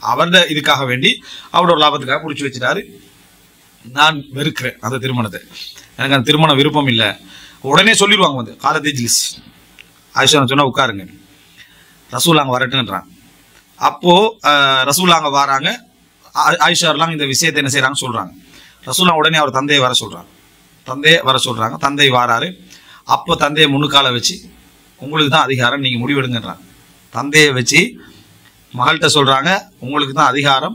[SPEAKER 1] அவருடைய இதுக்காக வேண்டி அவரோட லாபத்துக்காக முடிச்சு வச்சுட்டாரு. நான் வெறுக்கிறேன் அந்த திருமணத்தை, எனக்கு அந்த திருமணம் விருப்பம் இல்லை. உடனே சொல்லிடுவாங்க வந்து காலத்தேஜிலிஸ் ஆயிஷா சொன்னா உட்காருங்க, ரசூல் அங்கே வரட்டுன்றாங்க. அப்போது ரசூல் அங்கே வராங்க. ஆயிஷாலாம் இந்த விஷயத்தை என்ன செய்கிறாங்க சொல்கிறாங்க. ரசூலா உடனே அவர் தந்தையை வர சொல்கிறாங்க. தந்தை வாராரு. அப்போ தந்தையை முன்னுக்கால வச்சு உங்களுக்கு தான் அதிகாரம், நீங்கள் முடிவெடுங்கன்றாங்க. தந்தையை வச்சு மகள்கிட்ட சொல்கிறாங்க, உங்களுக்கு தான் அதிகாரம்.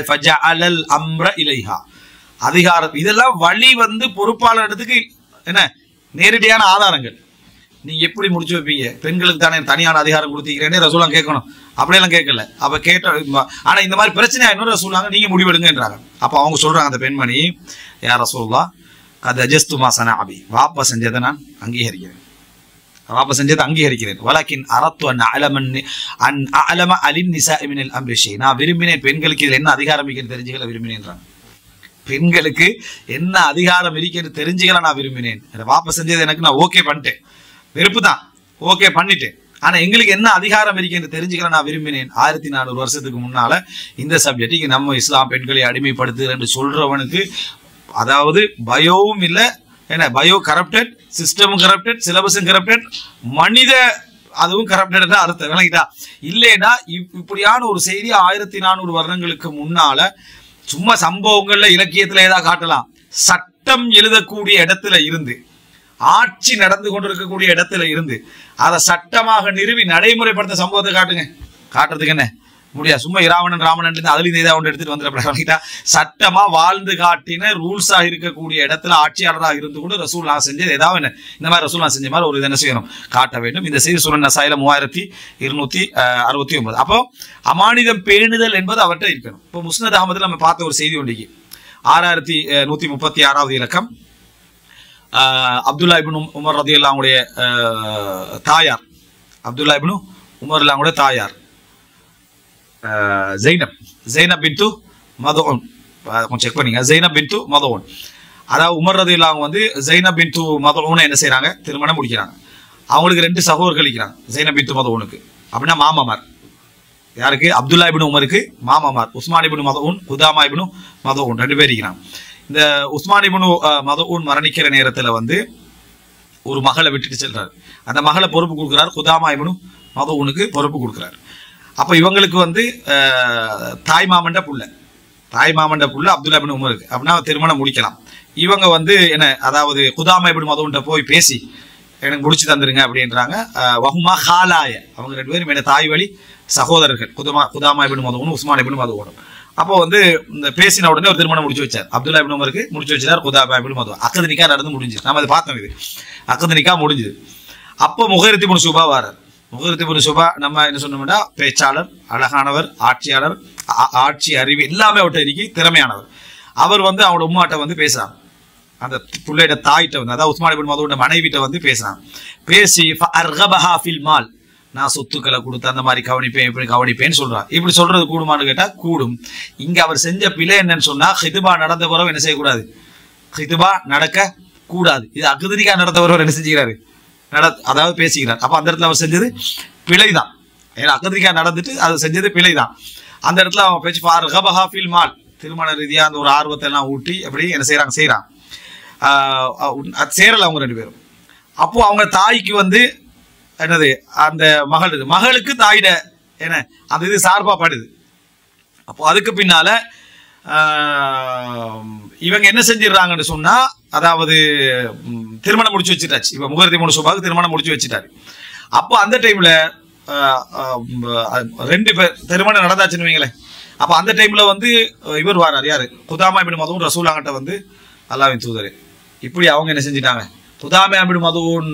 [SPEAKER 1] ஃபஜஅலல் அம்ர இலைஹா, அதிகாரம். இதெல்லாம் வழி வந்து பொறுப்பாளர் இடத்துக்கு என்ன நேரடியான ஆதாரங்கள். நீங்கள் எப்படி முடிச்சு வைப்பீங்க? பெண்களுக்கு தானே தனியான அதிகாரம் கொடுத்தீங்கிறேன்னே ரசூலா கேட்கணும். அப்படியெல்லாம் கேட்கல. அப்போ கேட்ட ஆனால் இந்த மாதிரி பிரச்சனை ஆயிடும் ரசூலாங்க, நீங்கள் முடிவெடுங்கன்றாங்க. அப்போ அவங்க சொல்கிறாங்க அந்த பெண்மணி, யார் ரசூலுல்லா கத் அஜஸ்துமா சனஅபி, வாப்பா செஞ்சதை நான் அங்கீகரிக்கிறேன், வலக்கின் அரத்து அன் அலம அலின் நிசா மினல் அம்ரி ஷை, நான் விரும்பினேன் பெண்களுக்கு இதில் என்ன அதிகாரம் இருக்குன்னு தெரிஞ்சுக்கல விரும்பினேன்றாங்க. பெண்களுக்கு என்ன அதிகாரம் இருக்குன்னு தெரிஞ்சுக்கல நான் விரும்பினேன். வாப்பா செஞ்சது எனக்கு நான் ஓகே பண்ணிட்டேன், வெறுப்பு தான் ஓகே பண்ணிட்டேன். ஆனால் எங்களுக்கு என்ன அதிகாரம் இருக்குன்னு தெரிஞ்சுக்கல நான் விரும்பினேன். 1400 வருஷத்துக்கு முன்னால இந்த சப்ஜெக்ட் நம்ம இஸ்லாம் பெண்களை அடிமைப்படுத்துகிறேன்னு சொல்றவனுக்கு அதாவது பயோவும் இல்லை, என்ன பயோ கரப்டட், சிஸ்டமும் கரப்டட், சிலபஸும் கரப்டட், மனித அதுவும் கரப்டட் அர்த்தம் விளங்கிட்டா. இல்லைன்னா இப்படியான ஒரு செய்தி 1400 வருடங்களுக்கு முன்னால சும்மா சம்பவங்கள்ல இலக்கியத்துல ஏதாவது காட்டலாம். சட்டம் எழுதக்கூடிய இடத்துல இருந்து, ஆட்சி நடந்து கொண்டிருக்கக்கூடிய இடத்துல இருந்து அதை சட்டமாக நிறுவி நடைமுறைப்படுத்த சம்பவத்தை காட்டுறதுக்கு என்ன முடியாது. சும்மா இராவணன் ராமன் அதுலேயும் ஏதாவது ஒன்று எடுத்துட்டு வந்துடப்பட சட்டமா வாழ்ந்து காட்டின ரூல்ஸா இருக்கக்கூடிய இடத்துல ஆட்சியாளராக இருந்து கூட ரசூல்லா செஞ்சது ஏதாவது என்ன இந்த மாதிரி ரசூல்லா செஞ்ச மாதிரி ஒரு என்ன செய்யணும் காட்ட வேண்டும். இந்த செய்தி சுனன் நசாயில 3269. அப்போ அமானிதம் பேணுதல் என்பது அவர்கிட்ட இருக்கணும். இப்போ முஸ்னத் அகமதுல நம்ம பார்த்த ஒரு செய்தி ஒன்றைக்கு 6136வது இலக்கம், அப்துல்லா இப்னு உமர் ரலியல்லாஹுடைய தாயார், அப்துல்லா இப்னு உமர் ரலியல்லாஹுடைய தாயார் ஜைனப் பின்து மதுஉன், கொஞ்சம் செக் பண்ணீங்க, ஜைனப் பின்து மதுஉன். அதாவது உமர் ரலியல்லாஹு வந்து ஜைனப் பின்து மதுஉனை என்ன செய்யறாங்க திருமணம் முடிக்கிறாங்க. அவங்களுக்கு 2 சகோதரர்கள் இருக்கிறாங்க ஜைனப் பின்து மதுஉனுக்கு. அப்படின்னா மாமாமார். யாருக்கு? அப்துல்லா இப்னு உமருக்கு மாமாமார். உஸ்மான் இப்னு மதுஉன், குதாமா இப்னு மதுஉன் 2 பேர் இருக்கிறாங்க. இந்த உஸ்மான் இப்னு மதுஉன் மரணிக்கிற நேரத்தில் வந்து ஒரு மகளை விட்டுட்டு செல்றாரு. அந்த மகளை பொறுப்பு கொடுக்குறாரு, குதாமா இப்னு மதுஉனுக்கு பொறுப்பு கொடுக்குறாரு. அப்போ இவங்களுக்கு வந்து தாய் மாமண்ட புள்ள அப்துல்லா இப்னு உமருக்கு. அப்படின்னா திருமணம் முடிக்கலாம். இவங்க வந்து என்ன அதாவது குதாமா இப்னு மதுஉன்ட்ட போய் பேசி எனக்கு முடிச்சு தந்துருங்க அப்படின்றாங்க. வஹுமா ஹாலாய, அவங்க 2 பேரும் என்ன தாய் வழி சகோதரர்கள், குதாமா இப்னு மதுஉன், உஸ்மான் இப்னு மதுஉன். அப்போ வந்து இந்த பேசின உடனே ஒரு திருமணம் முடிச்சு வச்சார். அப்துல்லா இப்னு உமருக்கு முடிச்சு வச்சார், குதாமா இப்னு மதுஉன். அக்கது நிக்கா நடந்து முடிஞ்சு, நம்ம அதை பார்த்தோம். இது அக்கது நிக்கா முடிஞ்சுது. அப்போ முகைரித் இப்னு ஷுபா வாரார். முகைரித் இப்னு ஷுபா நம்ம என்ன சொன்னோம்னா பேச்சாளர், அழகானவர், ஆட்சியாளர், ஆட்சி அறிவு எல்லாமே அவர்கிட்ட இருக்கி திறமையானவர். அவர் வந்து அவனோட உம்மாட்ட வந்து பேசுறாங்க, அந்த பிள்ளையோட தாய்கிட்ட வந்து, அதாவது உஸ்மான் இப்னு மதுஉன் மனைவிட்ட வந்து பேசுறாங்க. பேசி ஃபஅர்கபஹா ஃபில் மால், நான் சொத்துக்களை கொடுத்து அந்த மாதிரி கவனிப்பேன், எப்படி கவனிப்பேன்னு சொல்றான். இப்படி சொல்றது கூடுமான்னு கேட்டா கூடும். இங்க அவர் செஞ்ச பிழை என்னன்னு சொன்னா, ஹிதுபா நடந்த பிறகு என்ன செய்யக்கூடாது, ஹிதுபா நடக்க கூடாது. இது அக்தனிக்கா நடந்த பிறகு என்ன செஞ்சுக்கிறாரு, அதாவது பேசிக்கிறார். அப்ப அந்த இடத்துல அவர் செஞ்சது பிழைதான். ஏன்னா அக்தனிக்கா நடந்துட்டு அது செஞ்சது பிழைதான். அந்த இடத்துல அவன் பேச்சு ஃபஅர்கபஹா ஃபில் மால், திருமண ரீதியா அந்த ஒரு ஆர்வத்தை எல்லாம் ஊட்டி எப்படி என்ன செய்யறாங்க அது சேரல அவங்க 2 பேரும். அப்போ அவங்க தாய்க்கு வந்து என்னது அந்த மகளுக்கு தாயிட என்ன அந்த இது சார்பா படுது. அப்போ அதுக்கு பின்னால இவங்க என்ன செஞ்சிடறாங்கன்னு சொன்னா, அதாவது திருமணம் முடிச்சு வச்சுட்டாச்சு. இப்ப முகர்த்தி மூணு சுபாவுக்கு திருமணம் முடிச்சு வச்சுட்டாரு. அப்போ அந்த டைம்ல 2 பேர் திருமணம் நடந்தாச்சுன்னு வைங்களேன். அப்ப அந்த டைம்ல வந்து இவர் வாரார், யாரு, குதாமா இப்னு மதுஉன் ரசூலுல்லாஹ்கிட்ட வந்து அல்லாஹ்வின் தூதரே இப்படி அவங்க என்ன செஞ்சிட்டாங்க, குதாமா இப்னு மதுஉன்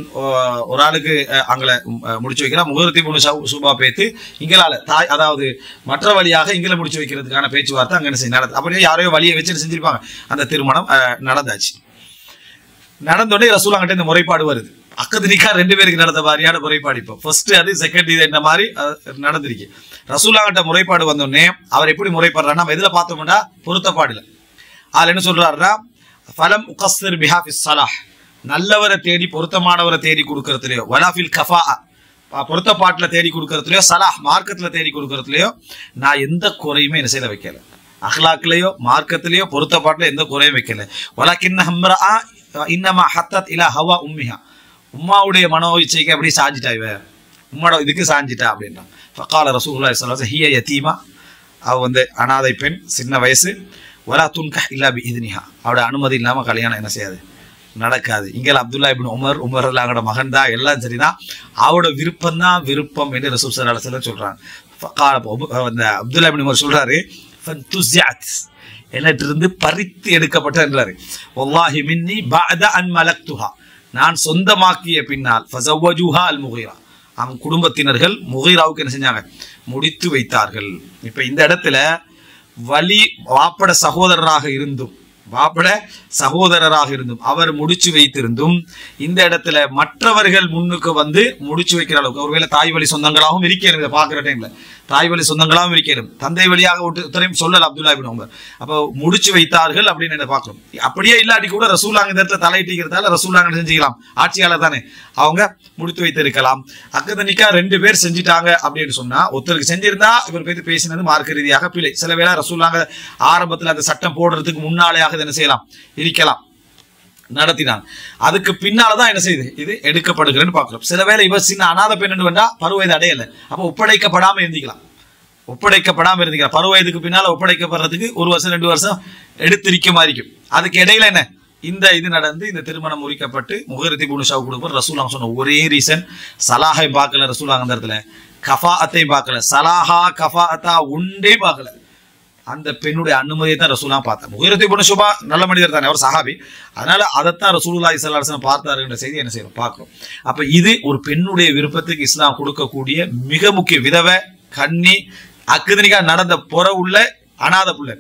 [SPEAKER 1] ஒரு ஆளுக்கு அங்கே முடிச்சு வைக்கிறா, முகர்த்தி மூணு சூபா பேத்து இங்களால தாய் அதாவது மற்ற வழியாக இங்கே முடிச்சு வைக்கிறதுக்கான பேச்சுவார்த்தை அங்கே என்ன நடந்து அப்படியே யாரையோ வழியை வச்சுட்டு செஞ்சிருப்பாங்க. அந்த திருமணம் நடந்தாச்சு. நடந்தோடனே ரசூலுல்லாஹ்கிட்ட இந்த முறைப்பாடு வருது. அக்கது நிக்கா 2 பேருக்கு நடந்த மாதிரியான முறைப்பாடு. இப்போ ஃபர்ஸ்ட் அது செகண்ட் இது இந்த மாதிரி நடந்திருக்கு. ரசூலுல்லாஹ்கிட்ட முறைப்பாடு வந்தோடனே அவர் எப்படி முறைப்படுறாருன்னா, நம்ம எதில் பார்த்தோம்னா பொருத்தப்பாடுல அதில் என்ன சொல்றாருன்னா, ஃபலம் உகஸ்ஸிர் பிஹா ஃபிஸ் ஸலாஹ், நல்லவரை தேடி பொருத்தமானவரை தேடி கொடுக்கறதுலையோ, வலாஃபில் கஃபா பொருத்தப்பாட்டில் தேடி கொடுக்கறதுலையோ, சலாஹ் மார்க்கத்தில் தேடி கொடுக்கறதுலையோ நான் எந்த குறையுமே என்ன செய்ய வைக்கல. அஹ்லாக்லயோ மார்க்கத்திலேயோ பொருத்தப்பாட்டில் எந்த குறையும் வைக்கல. வலக்கின்ன ஹம்ரா இன்னமா ஹத்தத் இலா ஹவா உம்மிஹா, உம்மாவுடைய மனோ இச்சைக்கு அப்படி சாஞ்சிட்டா, இவ உம்மோட இதுக்கு சாஞ்சிட்டா அப்படின்றான். ஃபகால ரசூலுல்லாஹி ஸல்லல்லாஹு அலைஹி வஸல்லம் ஹிய யதீமா, அவ வந்து அனாதை பெண், சின்ன வயசு. வலா துன்கஹ் இல்லா பி இத்னிஹா, அவட அனுமதி இல்லாம கல்யாணம் என்ன செய்யாது, நடக்காது. இங்கே அப்துல்லா இப்னு உமர் அவங்களோட மகன் தான், எல்லாம் சரிதான், அவரோட விருப்பம் தான் விருப்பம் என்று ரசூல் ஸல்லல்லாஹு அலைஹி வஸல்லம் சொல்றாங்க. அந்த அப்துல்லா இப்னு உமர் சொல்றாரு, ஃபன்துஸிஅத், என்னட்டிருந்து பறித்து எடுக்கப்பட்டாரு. வல்லாஹி மின்னி பஅத அன் மலக்துஹா, நான் சொந்தமாக்கிய பின்னால் ஃபஸவ்வஜூஹா அல் முகீரா, அவன் குடும்பத்தினர்கள் முகீராவுக்கு என்ன செஞ்சாங்க, முடித்து வைத்தார்கள். இப்ப இந்த இடத்துல வலி வாப்பட சகோதரராக இருந்தும் அவர் முடிச்சு வைத்திருந்தும் இந்த இடத்துல மற்றவர்கள் முன்னுக்கு வந்து முடிச்சு வைக்கிற அளவுக்கு, ஒருவேளை தாய் வழி சொந்தங்களாகவும் இருக்கிறது, பார்க்குற டைம்ல தாய் வழி சொந்தங்களாகவும் இருக்கிறது, தந்தை வழியாக ஒருத்தரையும் சொல்லல அப்துல்லா இப்னு உமர். அப்போ முடிச்சு வைத்தார்கள் அப்படின்னு பார்க்கிறோம். அப்படியே இல்லாட்டி கூட ரசூலுல்லாஹ் இந்த இடத்துல தலையிட்டிக்கிறதால ரசூலுல்லாஹ் செஞ்சுக்கலாம், ஆட்சியாளர் தானே, அவங்க முடித்து வைத்திருக்கலாம். அக்கத நிக்கா 2 பேர் செஞ்சிட்டாங்க அப்படின்னு சொன்னா, ஒருத்தருக்கு செஞ்சிருந்தா இவர் பேர் பேசினது மார்க்க ரீதியாக பிழை. சில வேளை ரசூலுல்லாஹ் ஆரம்பத்தில் அந்த சட்டம் போடுறதுக்கு முன்னாலேயாக என்ன செய்யலாம், இருக்கலாம், நடத்தினாங்க. அதுக்கு பின்னால்தான் என்ன செய்யுது, இது எடுக்கப்படுகிறேன்னு பார்க்கிறோம். சில வேளை இவர் சின்ன அநாத பெண் வேண்டா பருவ வயது அடையலை, அப்போ ஒப்படைக்கப்படாம இருந்திக்கலாம், பருவ வயதுக்கு பின்னால ஒப்படைக்கப்படுறதுக்கு 1 வருஷம் 2 வருஷம் எடுத்திருக்க மாதிரி இருக்கும். அதுக்கு இடையில என்ன இந்த இது நடந்து இந்த திருமணம் முறிக்கப்பட்டு முகரத்தி புனுஷாவு கொடுப்போம். ரசூலுல்லாஹ் சொன்ன ஒரே ரீசன், சலாஹை பார்க்கல ரசூலுல்லாஹ் அந்த இடத்துல, கஃபாஅத்தையும் பார்க்கல, சலாஹா கஃபாஅத்தா உண்டே பார்க்கல, அந்த பெண்ணுடைய அனுமதியை தான் ரசூலுல்லாஹ் பார்த்தார். முகீரத் இப்னு ஷுபா நல்ல மனிதர் தானே, அவர் சஹாபி, அதனால அதைத்தான் ரசூலுல்லாஹி ஸல்லல்லாஹு அலைஹி வஸல்லம் பார்த்தாருன்ற செய்தி என்ன செய்யறோம், பார்க்கிறோம். அப்ப இது ஒரு பெண்ணுடைய விருப்பத்துக்கு இஸ்லாம் கொடுக்கக்கூடிய மிக முக்கிய விதவை, கன்னி, அக்குதனிக்கா நடந்த புற உள்ள அநாத புள்ள,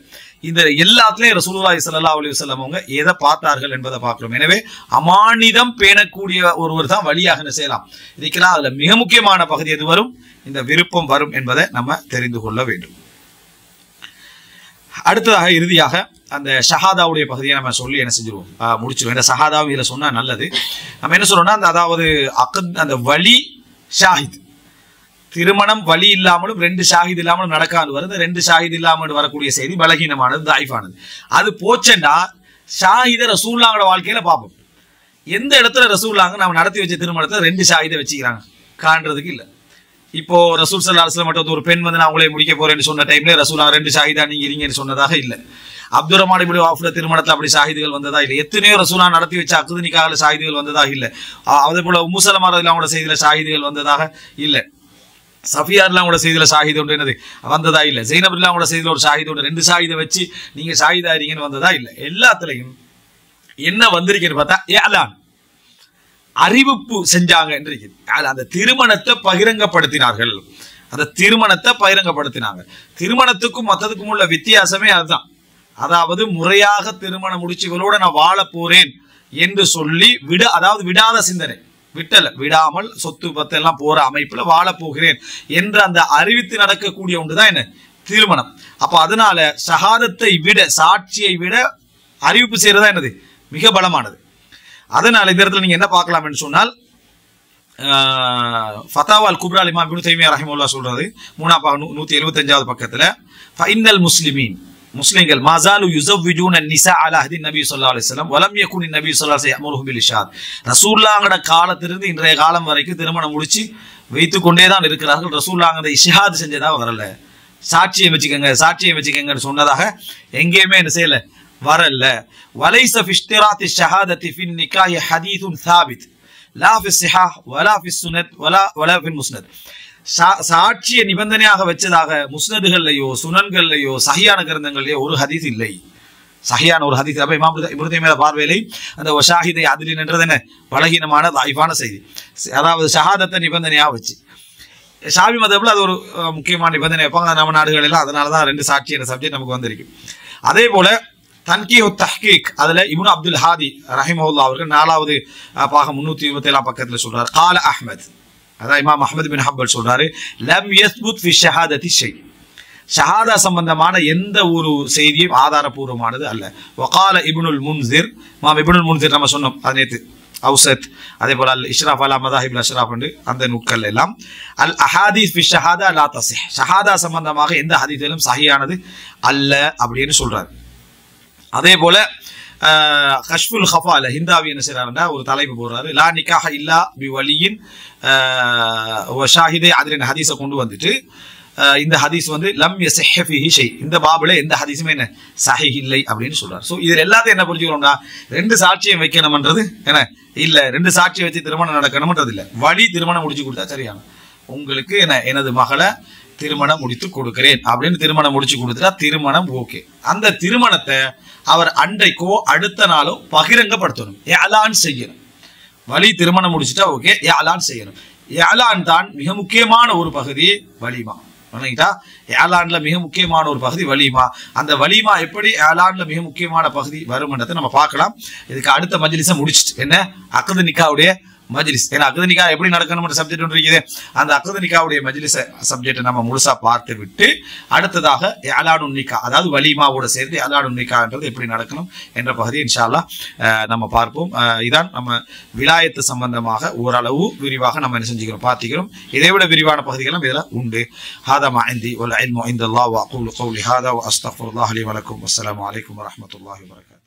[SPEAKER 1] இந்த எல்லாத்துலயும் ரசூலுல்லாஹி ஸல்லல்லாஹு அலைஹி வஸல்லம் அவங்க எதை பார்த்தார்கள் என்பதை பார்க்கிறோம். எனவே அமானிதம் பேணக்கூடிய ஒருவர் தான் வழியாக என்ன செய்யலாம் இதுக்கெல்லாம். அதுல மிக முக்கியமான பகுதி எது வரும், இந்த விருப்பம் வரும் என்பதை நம்ம தெரிந்து கொள்ள வேண்டும். அடுத்ததாக இறுதியாக அந்த ஷஹாதாவுடைய பகுதியை நம்ம சொல்லி என்ன செஞ்சிருவோம், முடிச்சிருவோம். இந்த ஷஹாதாவும் இதில் சொன்னா நல்லது. நம்ம என்ன சொல்றோம்னா, அந்த அதாவது அந்த வலி ஷாஹித், திருமணம் வலி இல்லாமலும் 2 ஷாஹித் இல்லாமலும் நடக்காது வருது. 2 ஷாஹித் இல்லாமல் வரக்கூடிய செய்தி பலகீனமானது, தாய்ஃபானது. அது போச்சேன்னா ஷாஹித ரசூலுல்லாஹோட வாழ்க்கையில பார்ப்போம். எந்த இடத்துல ரசூலுல்லாஹ் நம்ம நடத்தி வச்ச திருமணத்தை 2 ஷாஹிதை வச்சுக்கிறாங்க காண்றதுக்கு இல்லை. இப்போ ரசூல் ஸல்லல்லாஹு அலைஹி வஸல்லம் மட்டும் ஒரு பெண் வந்து நான் அவங்களே முடிக்க போறேன்னு சொன்ன டைம்ல ரசூலுல்லாஹ் 2 ஷாஹிதா நீங்க இருங்கன்னு சொன்னதாக இல்லை. அப்துல் ரஹ்மான் இப்னு அவ்ஃப் திருமணத்தில் அப்படி ஷாஹிதுகள் வந்ததா இல்லை. எத்தனையோ ரசூலுல்லாஹ் நடத்தி வச்ச அக்து நிக்காஹ்ல ஷாஹிதுகள் வந்ததாக இல்லை. அதே போல உம்மு ஸலமா ரலியல்லாஹு அன்ஹா செய்தியில ஷாஹிதுகள் வந்ததாக இல்லை. சஃபியார்லாம் கூட செய்தியில ஷாஹித் ஒன்று என்னது வந்ததா இல்லை. ஜெய்னப்லாம் கூட செய்தியில ஒரு ஷாஹித் ஒன்று, 2 ஷாஹிதை வச்சு நீங்க ஷாஹிதா இருங்கன்னு வந்ததா இல்லை. எல்லாத்துலையும் என்ன வந்திருக்குன்னு பார்த்தா ஏலான், அறிவிப்பு செஞ்சாங்க என்று இருக்குது. அந்த திருமணத்தை பகிரங்கப்படுத்தினார்கள், அந்த திருமணத்தை பகிரங்கப்படுத்தினாங்க. திருமணத்துக்கும் மற்றதுக்கும் உள்ள வித்தியாசமே அதுதான். அதாவது முறையாக திருமணம் முடிச்சுகளோட நான் வாழ போறேன் என்று சொல்லி அதாவது விடாத சிந்தனை, விடாமல் சொத்து பத்து எல்லாம் போற அமைப்புல வாழ போகிறேன் என்ற அந்த அறிவித்து நடக்கக்கூடிய ஒன்றுதான் என்ன திருமணம். அப்ப அதனால ஷஹாதத்தை விட, சாட்சியை விட அறிவிப்பு செய்யறதா என்னது மிக பலமானது. அதனால இந்த இடத்துல நீங்க என்ன பார்க்கலாம் என்று சொன்னால், ஃபதாவா அல் குப்ரா இமாம் இப்னு தைமியா ரஹிமஹுல்லாஹ் சொல்றது 175வது பக்கத்துல, ஃபைனல் முஸ்லிமீன், முஸ்லிம்கள் மாசாலு யுஸவ்விஜூன நிஸா அலா ஹதி நபி ஸல்லல்லாஹு அலைஹி வஸல்லம் வலம் யகுனி நபி ஸல்லல்லாஹு அலைஹி வஸல்லம் யஅமுருஹும் பில் இஷாத். ரசூலுல்லாஹ்ங்கட காலத்திலிருந்து இன்றைய காலம் வரைக்கும் திருமணம் முடிச்சு வைத்துக் கொண்டே தான் இருக்கிறார்கள். ரசூலுல்லாஹ் அந்த இஷ்ஹாத் செஞ்சதா வரல, சாட்சியை வச்சுக்கங்கன்னு சொன்னதாக எங்கேயுமே என்ன செய்யல, வரல. வலைஸ ஃபி இஷ்திராத்தி ஷஹாதத்தி ஃபி நிக்காஹி ஹதீஸுன் சாபித் லா ஃபி ஸிஹாஹ் வலா ஃபி சுனத் வலா ஃபி முஸ்னத். சாட்சியை நிபந்தனையாக வச்சதாக முஸ்னதுகள்லையோ சுனன்கள்லையோ சஹியான கிரந்தங்கள்லையோ ஒரு ஹதீஸ் இல்லை, சஹியான ஒரு ஹதீஸ். அப்ப இமாம் இப்னு தைமியா பார்வையிலே அந்த வஷாஹிதை அதிலின் என்றது என்ன பலகீனமான தாயிஃபான செய்தி. அதாவது ஷஹாதத்தை நிபந்தனையாக வச்சு ஷாஃபி மதப்ல அது ஒரு முக்கியமான நிபந்தனை வைப்பாங்க நம்ம நாடுகள் எல்லாம். அதனாலதான் 2 சாட்சி என்ற சப்ஜெக்ட் நமக்கு வந்திருக்கு. அதே போல தன்கீஹு தஹ்கீக், அதுல இப்னு அப்துல் ஹாதி ரஹிமஹுல்லாஹ் அவர்கள் 4வது பாகம் 327 பக்கத்துல சொல்றாரு, கால அஹ்மத், அதான் இமாம் அஹ்மத் பின் ஹம்பல் சொல்றாரு, லம் யஸ்புத் ஃபி ஷஹாதத்தி ஷை, ஷஹாதா சம்பந்தமான எந்த ஒரு செய்தியும் ஆதாரபூர்வமானது அல்ல. வகால இப்னுல் முன்சிர், இமாம் இப்னுல் முன்சிர் நம்ம சொன்னோம் அது நேத்து, அவுசத், அதே போல அல் இஷ்ராஃப் அலா மதாஹிபுல் அஷ்ராஃப் அந்த நூட்கள் எல்லாம் அல் அஹாதீஸ் ஃபி ஷஹாதா லா தஸிஹ், ஷஹாதா சம்பந்தமாக எந்த ஹதீஸிலும் சஹீஹானது அல்ல அப்படின்னு சொல்றாரு. அதே போல கஷ்ஃபுல் ஹஃபால ஹிந்தாவி என்ன செய்யறாருன்னா ஒரு தலைப்பு போடுறாரு, லா நிக்காஹ இல்லா பி வலியின் ஷாஹிதே அதிலின் ஹதீஸை கொண்டு வந்துட்டு இந்த ஹதீஸ் வந்து லம் யஸஹ் ஃபீஹி ஷை, இந்த பாபுல எந்த ஹதீஸுமே என்ன சஹீஹ் இல்லை அப்படின்னு சொல்றாரு. ஸோ இதில் எல்லாத்தையும் என்ன புரிஞ்சுக்கணும்னா, 2 சாட்சியம் வைக்கணும்ன்றது என்ன இல்லை, 2 சாட்சியம் வச்சு திருமணம் நடக்கணும்ன்றது இல்லை. வழி திருமணம் முடிச்சு கொடுத்தா சரியான, உங்களுக்கு என்ன எனது மகளை திருமணம் முடித்து கொடுக்கிறேன் அப்படின்னு திருமணம் முடிச்சு கொடுத்துட்டா திருமணம் ஓகே. அந்த திருமணத்தை அவர் அன்றைக்கோ அடுத்த நாளோ பகிரங்கப்படுத்தணும், ஏலான் செய்யணும். வழி திருமணம் முடிச்சுட்டா ஓகே, ஏலான் செய்யணும். ஏலான் தான் மிக முக்கியமான ஒரு பகுதி வலிமா. ஏலான்ல மிக முக்கியமான ஒரு பகுதி வலிமா. அந்த வலிமா எப்படி ஏலான்ல மிக முக்கியமான பகுதி வரும்ன்றதை நம்ம பார்க்கலாம். இதுக்கு அடுத்த மஜ்லிஸை முடிச்சுட்டு என்ன அக்து நிக்காவுடைய மஜ்லிஸ், ஏன்னா அக்து நிக்கா எப்படி நடக்கணும்ன்ற சப்ஜெக்ட் ஒன்று இருக்குது. அந்த அக்து நிக்காவுடைய மஜ்லிஸ சப்ஜெக்டை நம்ம முழுசா பார்த்து விட்டு அடுத்ததாக ஏலானுன் நிக்கா, அதாவது வலிமாவோட சேர்த்து ஏலானுன் நிக்கான்றது எப்படி நடக்கணும் என்ற பகுதி இன்ஷா அல்லாஹ் நம்ம பார்ப்போம். இதான் நம்ம விலாயத்து சம்பந்தமாக ஓரளவு விரிவாக நம்ம என்ன செஞ்சுக்கிறோம் பார்த்துக்கிறோம். இதை விட விரிவான பகுதிகளும் இதில் உண்டு. ஹாதா மா இந்தி வல் இல்மு இந்தல்லாஹ் வ அகூலு கௌலி ஹாதா வ அஸ்தக்ஃபிருல்லாஹ் லி வ லக்கும். வஸ்ஸலாமு அலைக்கும் வ ரஹ்மத்துல்லாஹி வ பரகாத்துஹு.